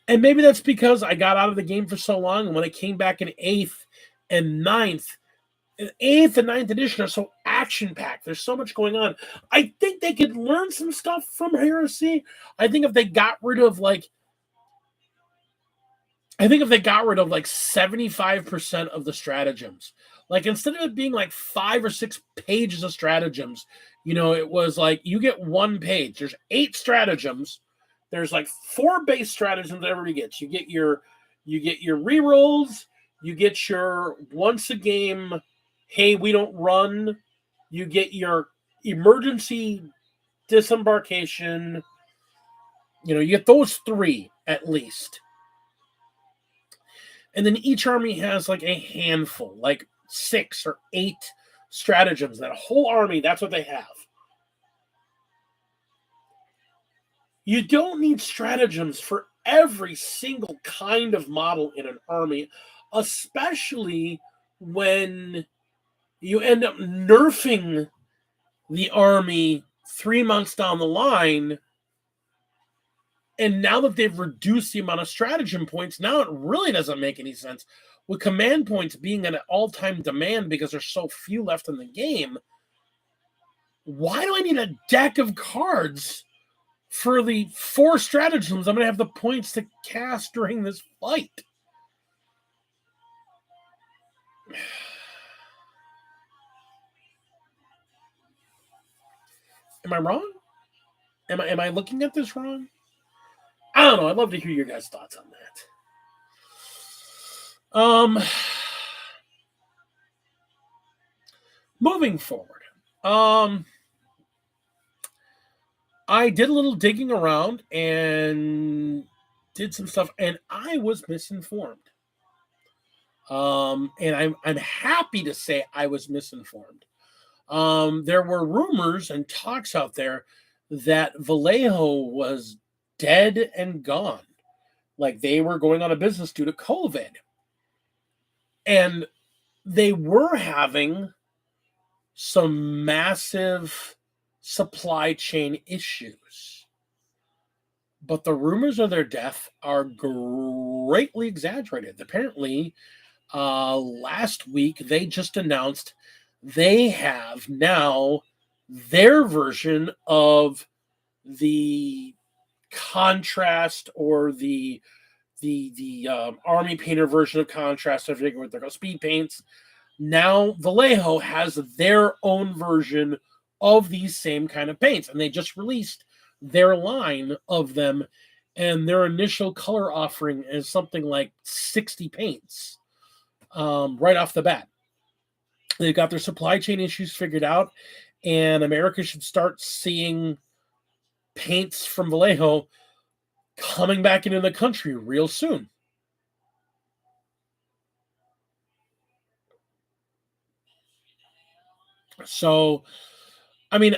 And maybe that's because I got out of the game for so long, and when I came back in 8th and 9th edition are so action-packed. There's so much going on. I think they could learn some stuff from Heresy. I think if they got rid of like 75% of the stratagems, like instead of it being like 5 or 6 pages of stratagems, it was like you get 1 page. There's 8 stratagems. There's like 4 base stratagems that everybody gets. You get your rerolls. You get your once a game, hey, we don't run. You get your emergency disembarkation. You get those 3 at least. And then each army has like a handful, like 6 or 8 stratagems. That whole army, that's what they have. You don't need stratagems for every single kind of model in an army, especially when you end up nerfing the army 3 months down the line. And now that they've reduced the amount of stratagem points, now it really doesn't make any sense. With command points being at an all-time demand because there's so few left in the game, why do I need a deck of cards for the 4 stratagems I'm going to have the points to cast during this fight? Am I wrong? Am I looking at this wrong? I don't know. I'd love to hear your guys' thoughts on that. Moving forward. I did a little digging around and did some stuff, and I was misinformed. And I'm happy to say I was misinformed. There were rumors and talks out there that Vallejo was dead and gone, like they were going on a business due to COVID, and they were having some massive supply chain issues. But the rumors of their death are greatly exaggerated. Apparently, last week they just announced they have now their version of the contrast, or the army painter version of contrast. I forget what they're called, speed paints. Now Vallejo has their own version of these same kind of paints, and they just released their line of them, and their initial color offering is something like 60 paints right off the bat. They've got their supply chain issues figured out, and America should start seeing paints from Vallejo coming back into the country real soon. So, I mean,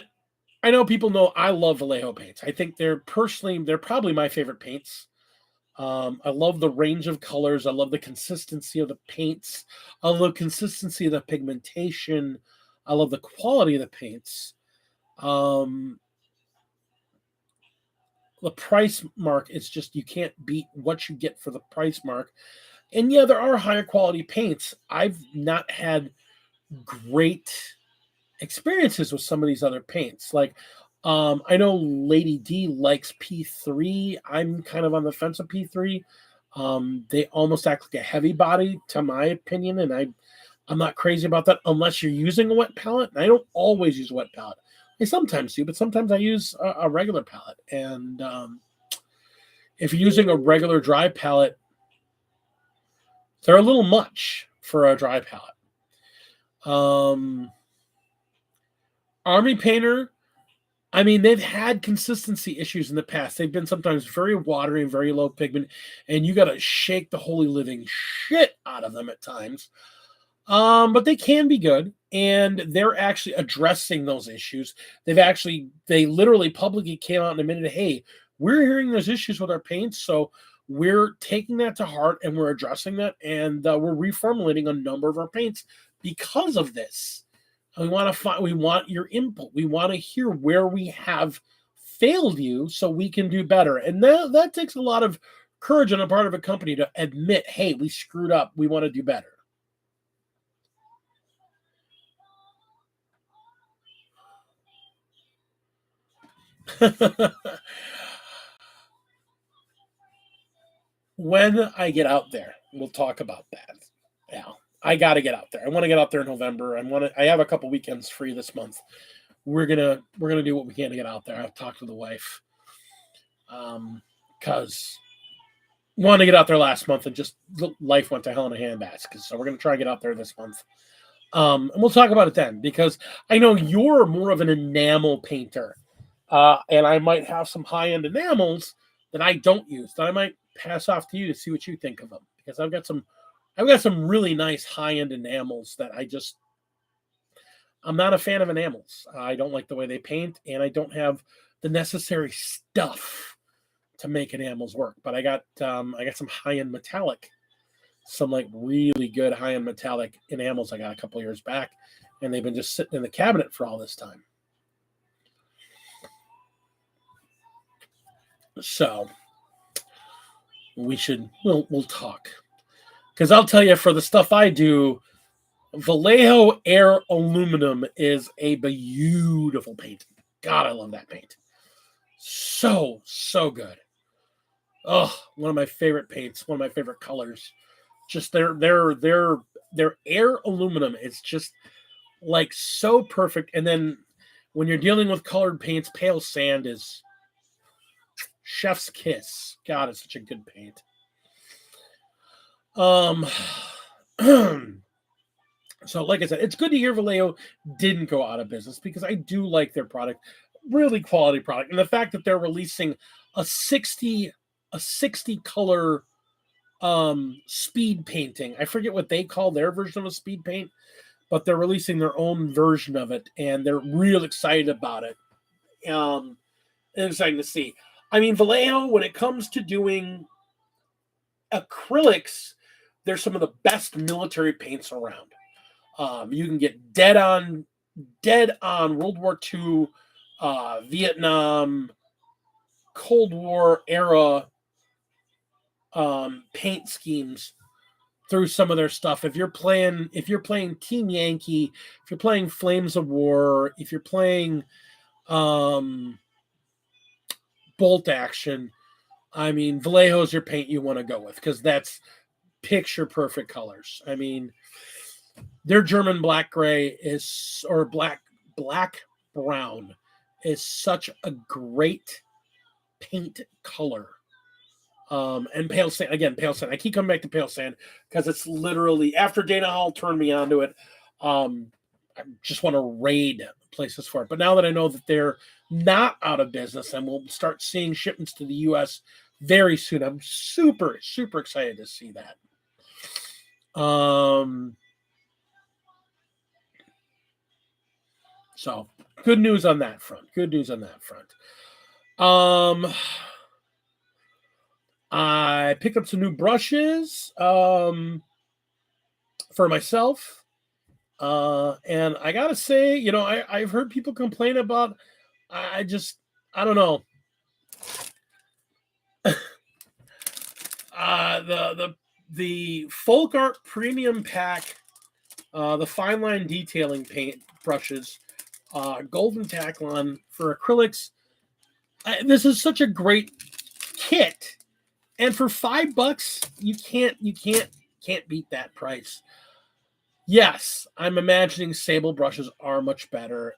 I know people know I love Vallejo paints. I think they're probably my favorite paints. I love the range of colors. I love the consistency of the paints. I love the consistency of the pigmentation. I love the quality of the paints. The price mark is just, you can't beat what you get for the price mark. And yeah, there are higher quality paints. I've not had great experiences with some of these other paints. Like, I know Lady D likes P3. I'm kind of on the fence of P3. They almost act like a heavy body, to my opinion, and I'm not crazy about that unless you're using a wet palette. And I don't always use a wet palette. I sometimes do, but sometimes I use a regular palette. And if you're using a regular dry palette, they're a little much for a dry palette. Army Painter, I mean, they've had consistency issues in the past. They've been sometimes very watery and very low pigment, and you got to shake the holy living shit out of them at times. But they can be good, and they're actually addressing those issues. They literally publicly came out and admitted, hey, we're hearing there's issues with our paints, so we're taking that to heart and we're addressing that, and we're reformulating a number of our paints because of this. We want your input. We want to hear where we have failed you so we can do better. And that takes a lot of courage on the part of a company to admit, hey, we screwed up. We want to do better. When I get out there, we'll talk about that. Yeah, I got to get out there. I want to get out there in November. I have a couple weekends free this month. We're gonna do what we can to get out there. I've talked to the wife, because wanted to get out there last month and just life went to hell in a handbasket. So we're gonna try and get out there this month. And we'll talk about it then, because I know you're more of an enamel painter, and I might have some high-end enamels that I don't use that I might pass off to you to see what you think of them, because I've got some really nice high-end enamels that I'm not a fan of enamels. I don't like the way they paint, and I don't have the necessary stuff to make enamels work. But I got some high-end metallic, some like really good high-end metallic enamels I got a couple years back, and they've been just sitting in the cabinet for all this time. So we'll talk, because I'll tell you, for the stuff I do, Vallejo Air Aluminum is a beautiful paint. God, I love that paint. So good. Oh, one of my favorite paints, one of my favorite colors. Just their air aluminum is just like so perfect. And then when you're dealing with colored paints, pale sand is chef's kiss. God, it's such a good paint. So like I said, it's good to hear Vallejo didn't go out of business, because I do like their product, really quality product. And the fact that they're releasing a 60 color speed painting. I forget what they call their version of a speed paint, but they're releasing their own version of it, and they're real excited about it. And exciting to see. I mean, Vallejo, when it comes to doing acrylics, they're some of the best military paints around. You can get dead on World War II, Vietnam, Cold War era paint schemes through some of their stuff. If you're playing Team Yankee, if you're playing Flames of War, if you're playing Bolt Action, I mean, Vallejo's your paint you want to go with, because that's picture perfect colors. I mean, their German black gray or black brown is such a great paint color. And pale sand, again, pale sand. I keep coming back to pale sand because it's literally, after Dana Hall turned me onto it, I just want to raid places for it. But now that I know that they're not out of business and we'll start seeing shipments to the U.S. very soon, I'm super, super excited to see that. So good news on that front. I picked up some new brushes for myself. And I gotta say, I've heard people complain about, I don't know. The Folk Art Premium Pack, the fine line detailing paint brushes, golden Tacklon for acrylics. This is such a great kit, and for $5, you can't beat that price. Yes, I'm imagining sable brushes are much better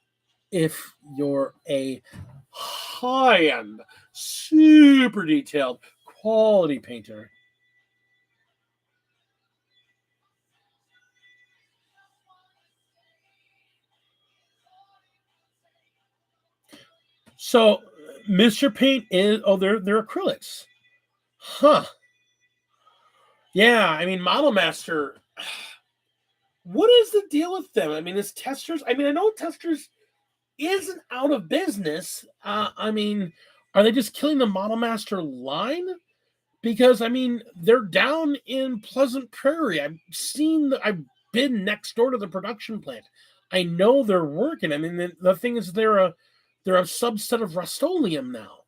if you're a high-end, super detailed, quality painter. So, Mr. Paint is, they're acrylics. Huh. Yeah, I mean, Model Master, what is the deal with them? I mean, is Testers, I know Testers isn't out of business. I mean, are they just killing the Model Master line? Because, I mean, they're down in Pleasant Prairie. I've been next door to the production plant. I know they're working. I mean, the thing is, they're a subset of Rust-Oleum now.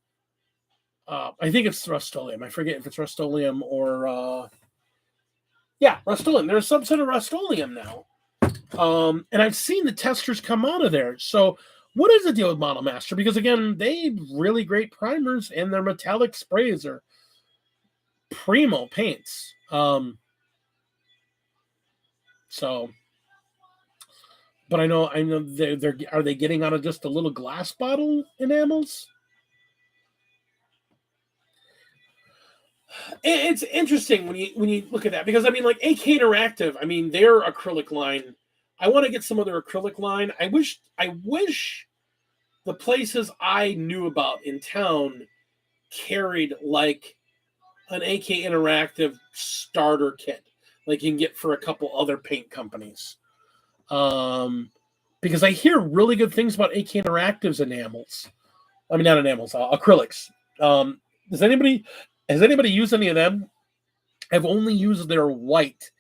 I think it's Rust-Oleum. I forget if it's Rust-Oleum or Rust-Oleum. They're a subset of Rust-Oleum now. And I've seen the Testers come out of there. So what is the deal with Model Master? Because again, they have really great primers, and their metallic sprays are primo paints. But I know are they getting out of just the little glass bottle enamels? It's interesting when you look at that, because I mean, like AK Interactive, I mean, their acrylic line, I want to get some of their acrylic line. I wish the places I knew about in town carried like an AK Interactive starter kit, like you can get for a couple other paint companies. Because I hear really good things about AK Interactive's enamels. I mean, not enamels, acrylics. Has anybody used any of them? I've only used their white,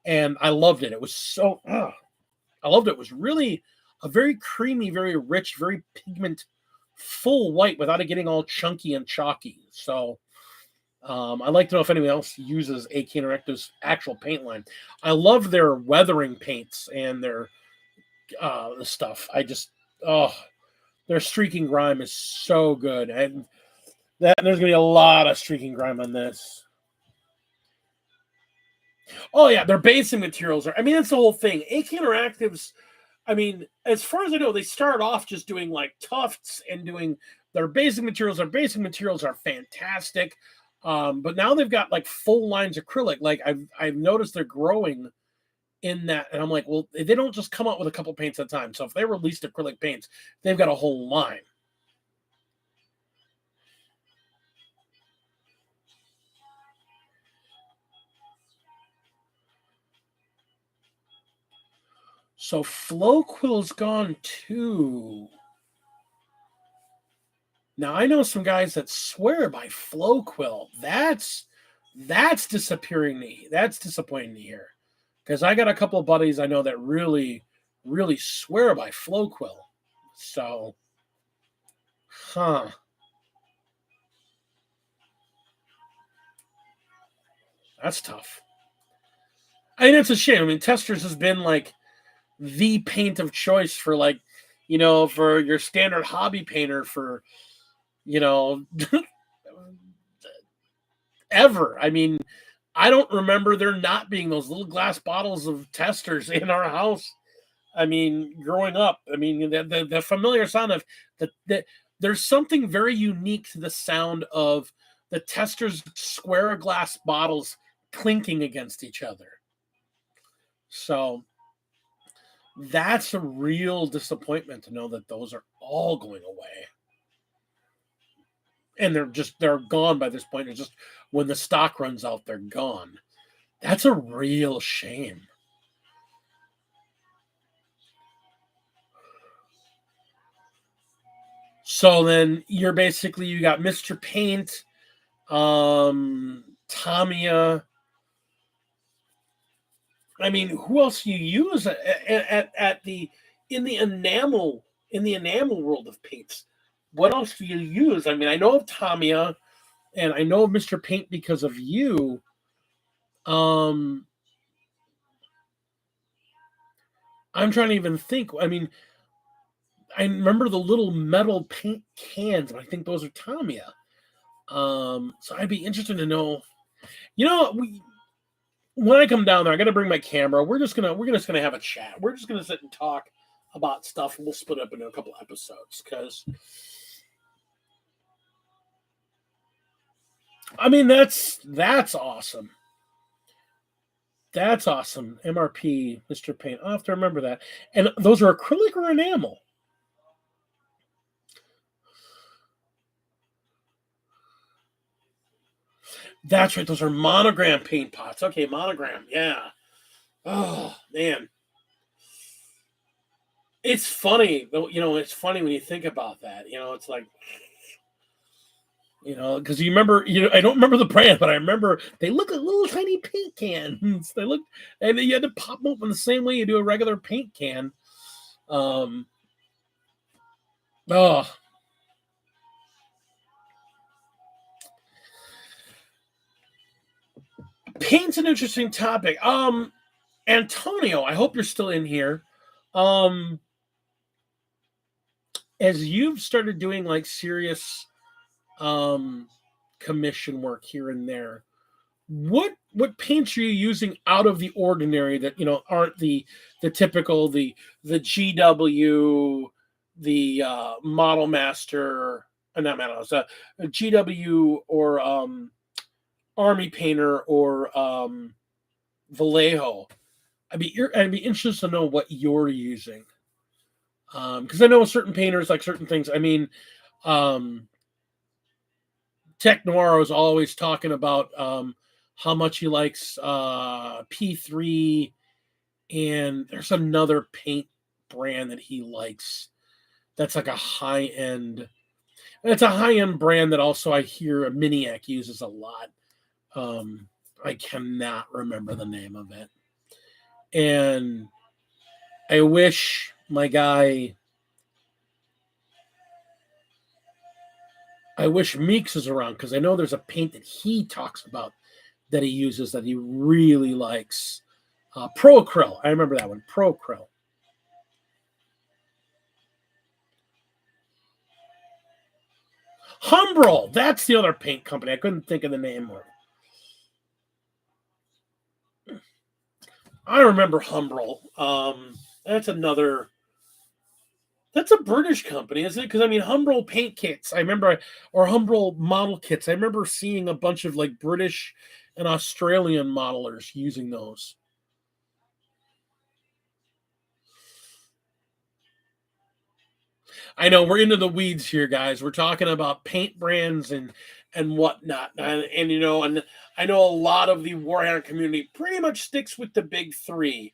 and I loved it. It was so I loved it. It was really a very creamy, very rich, very pigment, full white without it getting all chunky and chalky. So I'd like to know if anyone else uses AK Interactive's actual paint line. I love their weathering paints and their stuff. Their streaking grime is so good, and there's gonna be a lot of streaking grime on this. Oh yeah, their basing materials are. I mean, that's the whole thing. AK Interactives. I mean, as far as I know, they started off just doing like tufts and doing their basic materials. Their basic materials are fantastic, but now they've got like full lines of acrylic. Like I've noticed they're growing in that, and I'm like, well, they don't just come out with a couple paints at a time. So if they released acrylic paints, they've got a whole line. So Flow Quill's gone too. Now I know some guys that swear by Flow Quill. That's disappearing me. That's disappointing to hear. Because I got a couple of buddies I know that really, really swear by Flow Quill. So, that's tough. I mean, it's a shame. I mean, Testers has been like the paint of choice for like, for your standard hobby painter for, ever. I mean, I don't remember there not being those little glass bottles of Testers in our house. I mean, growing up, I mean, the familiar sound of there's something very unique to the sound of the Testers square glass bottles clinking against each other. So that's a real disappointment to know that those are all going away. And they're gone by this point. It's just when the stock runs out, they're gone. That's a real shame. So then you got Mr. Paint, Tamiya. I mean, who else do you use in the enamel world of paints? What else do you use? I mean, I know of Tamiya, and I know of Mr. Paint because of you. I'm trying to even think. I mean, I remember the little metal paint cans, and I think those are Tamiya. So I'd be interested to know. When I come down there, I got to bring my camera. We're just gonna have a chat. We're just gonna sit and talk about stuff. We'll split up into a couple episodes because, I mean, that's awesome. That's awesome. MRP, Mr. Paint. I'll have to remember that. And those are acrylic or enamel? That's right. Those are monogram paint pots. Okay, monogram. Yeah. Oh, man. It's funny. It's funny when you think about that. It's like, because you remember, I don't remember the brand, but I remember they look like little tiny paint cans. They look, and you had to pop them open the same way you do a regular paint can. Paint's an interesting topic. Antonio, I hope you're still in here. As you've started doing like serious commission work here and there, what paints are you using out of the ordinary that aren't the typical the GW, the Model Master, not Model, it's a GW or Army Painter or Vallejo? I'd be interested to know what you're using, because I know certain painters like certain things. I mean, Tech Noir is always talking about how much he likes P3, and there's another paint brand that he likes that's like a high end. And it's a high-end brand that also I hear Miniac uses a lot. I cannot remember the name of it. And I wish my guy, I wish Meeks is around, because I know there's a paint that he talks about that he uses that he really likes. Pro Acryl. I remember that one. Pro Acryl. Humbrol. That's the other paint company. I couldn't think of the name of it. I remember Humbrol. That's another. That's a British company, isn't it? Because I mean, Humbrol paint kits. I remember, or Humbrol model kits. I remember seeing a bunch of like British and Australian modelers using those. I know we're into the weeds here, guys. We're talking about paint brands and whatnot, and you know, and I know a lot of the Warhammer community pretty much sticks with the big three.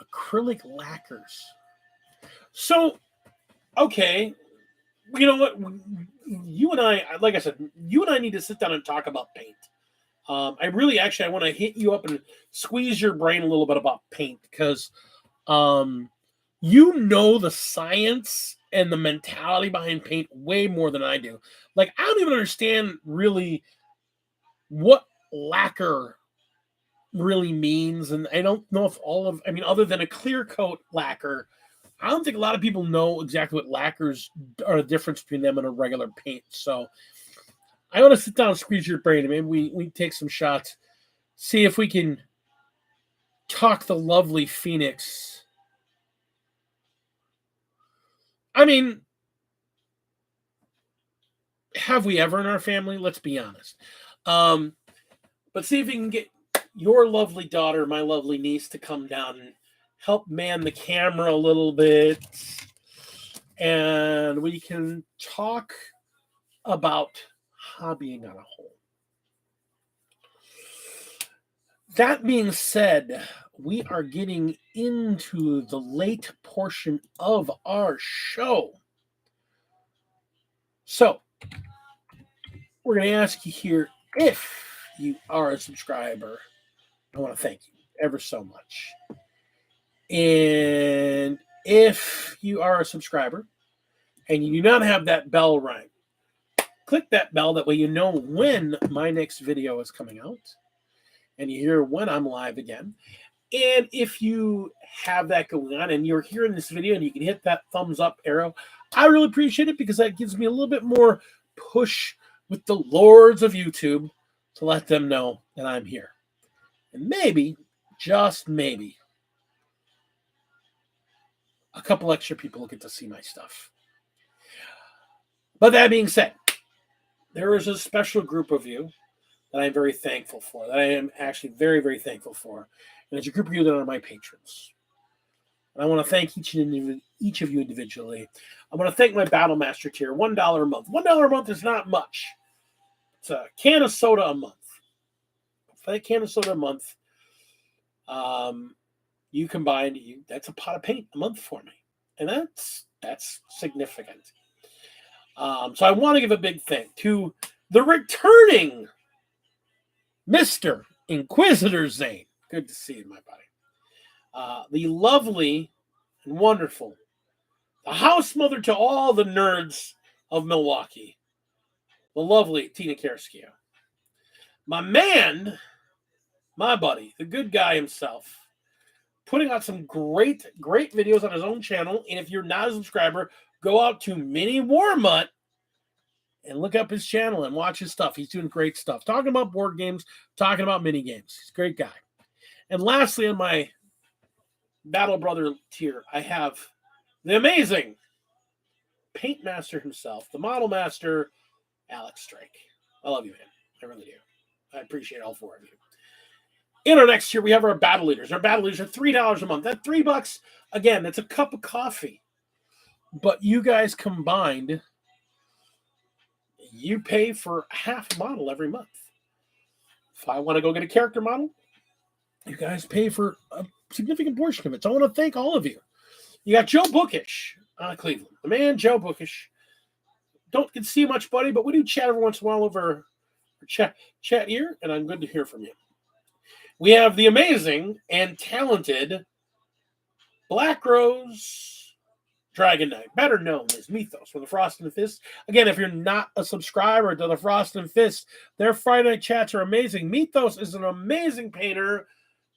Acrylic lacquers. So, okay, you know what? You and I, like I said, you and I need to sit down and talk about paint. I really, actually, I want to hit you up and squeeze your brain a little bit about paint, because you know the science and the mentality behind paint way more than I do. Like, I don't even understand really what lacquer really means, and I don't know if I mean, other than a clear coat lacquer, I don't think a lot of people know exactly what lacquers are, the difference between them and a regular paint. So I want to sit down and squeeze your brain, and maybe we take some shots, see if we can talk the lovely Phoenix. I mean, have we ever in our family? Let's be honest. But see if we can get your lovely daughter, my lovely niece, to come down and help man the camera a little bit, and we can talk about hobbying on a whole. That being said, we are getting into the late portion of our show. So, we're going to ask you here, if you are a subscriber, I want to thank you ever so much. And if you are a subscriber and you do not have that bell rang, click that bell. That way you know when my next video is coming out and you hear when I'm live again. And if you have that going on and you're hearing this video and you can hit that thumbs up arrow, I really appreciate it, because that gives me a little bit more push with the lords of YouTube to let them know that I'm here. And maybe, just maybe, a couple extra people will get to see my stuff. But that being said, there is a special group of you that I'm very thankful for, that I am actually very, very thankful for. And it's a group of you that are my patrons. And I want to thank each of you individually. I want to thank my Battle Master tier, $1 a month. $1 a month is not much. It's a can of soda a month. For that can of soda a month, you combined, that's a pot of paint a month for me. And that's significant. So I want to give a big thank to the returning Mr. Inquisitor Zane. Good to see you, my buddy. The lovely and wonderful, the house mother to all the nerds of Milwaukee, the lovely Tina Karskio. My man, my buddy, the good guy himself, putting out some great, great videos on his own channel. And if you're not a subscriber, go out to Mini Warmutt and look up his channel and watch his stuff. He's doing great stuff. Talking about board games, talking about mini games. He's a great guy. And lastly, on my Battle Brother tier, I have the amazing paint master himself, the model master, Alex Drake. I love you, man. I really do. I appreciate all four of you. In our next tier, we have our battle leaders. Our battle leaders are $3 a month. That $3, again, that's a cup of coffee. But you guys combined, you pay for half a model every month. If I want to go get a character model, You guys pay for a significant portion of it. So I want to thank all of you. You got Joe Bookish out of Cleveland. The man, Joe Bookish. Don't get to see much, buddy, but we do chat every once in a while over chat here, and I'm good to hear from you. We have the amazing and talented Black Rose Dragon Knight, better known as Mythos from the Frost and Fist. Again, if you're not a subscriber to the Frost and Fist, their Friday night chats are amazing. Mythos is an amazing painter.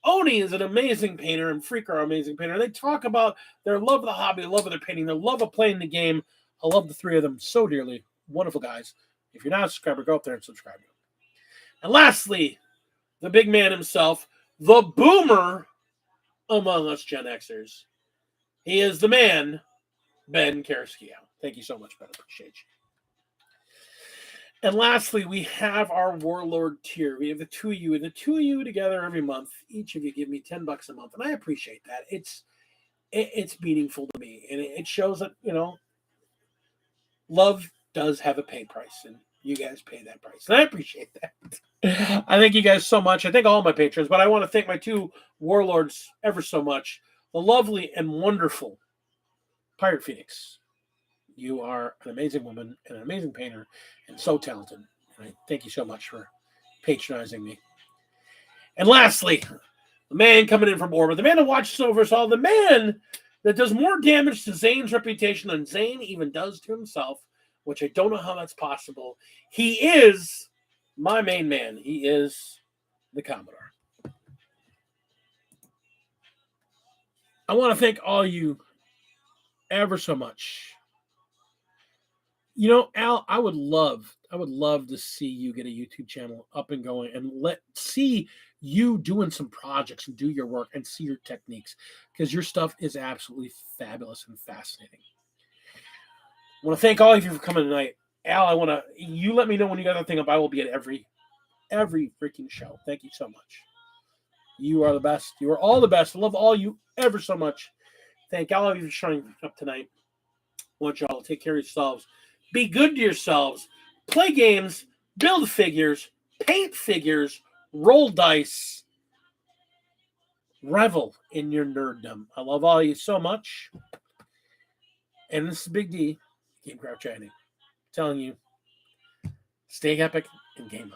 Oni is an amazing painter, and Freak are an amazing painter. They talk about their love of the hobby, their love of their painting, their love of playing the game. I love the three of them so dearly. Wonderful guys. If you're not a subscriber, go up there and subscribe. And lastly, the big man himself, the boomer among us Gen Xers. He is the man, Ben Karaskia. Thank you so much, Ben. Appreciate you. And lastly, we have our Warlord tier. We have the two of you, and the two of you together every month. Each of you give me $10 a month, and I appreciate that. It's meaningful to me, and it shows that, you know, love does have a pay price, and you guys pay that price, and I appreciate that. I thank you guys so much. I thank all my patrons, but I want to thank my two Warlords ever so much. The lovely and wonderful Pirate Phoenix. You are an amazing woman and an amazing painter and so talented. And I thank you so much for patronizing me. And lastly, the man coming in from orbit, the man that watches over us all, the man that does more damage to Zane's reputation than Zane even does to himself, which I don't know how that's possible. He is my main man. He is the Commodore. I want to thank all you ever so much. You know, Al, I would love to see you get a YouTube channel up and going and see you doing some projects and do your work and see your techniques, because your stuff is absolutely fabulous and fascinating. I want to thank all of you for coming tonight. Al, you let me know when you got that thing up. I will be at every freaking show. Thank you so much. You are the best. You are all the best. I love all you ever so much. Thank all of you for showing up tonight. I want y'all to take care of yourselves. Be good to yourselves. Play games. Build figures. Paint figures. Roll dice. Revel in your nerddom. I love all of you so much. And this is Big D, Game Craft Chatting, telling you, stay epic and game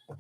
on.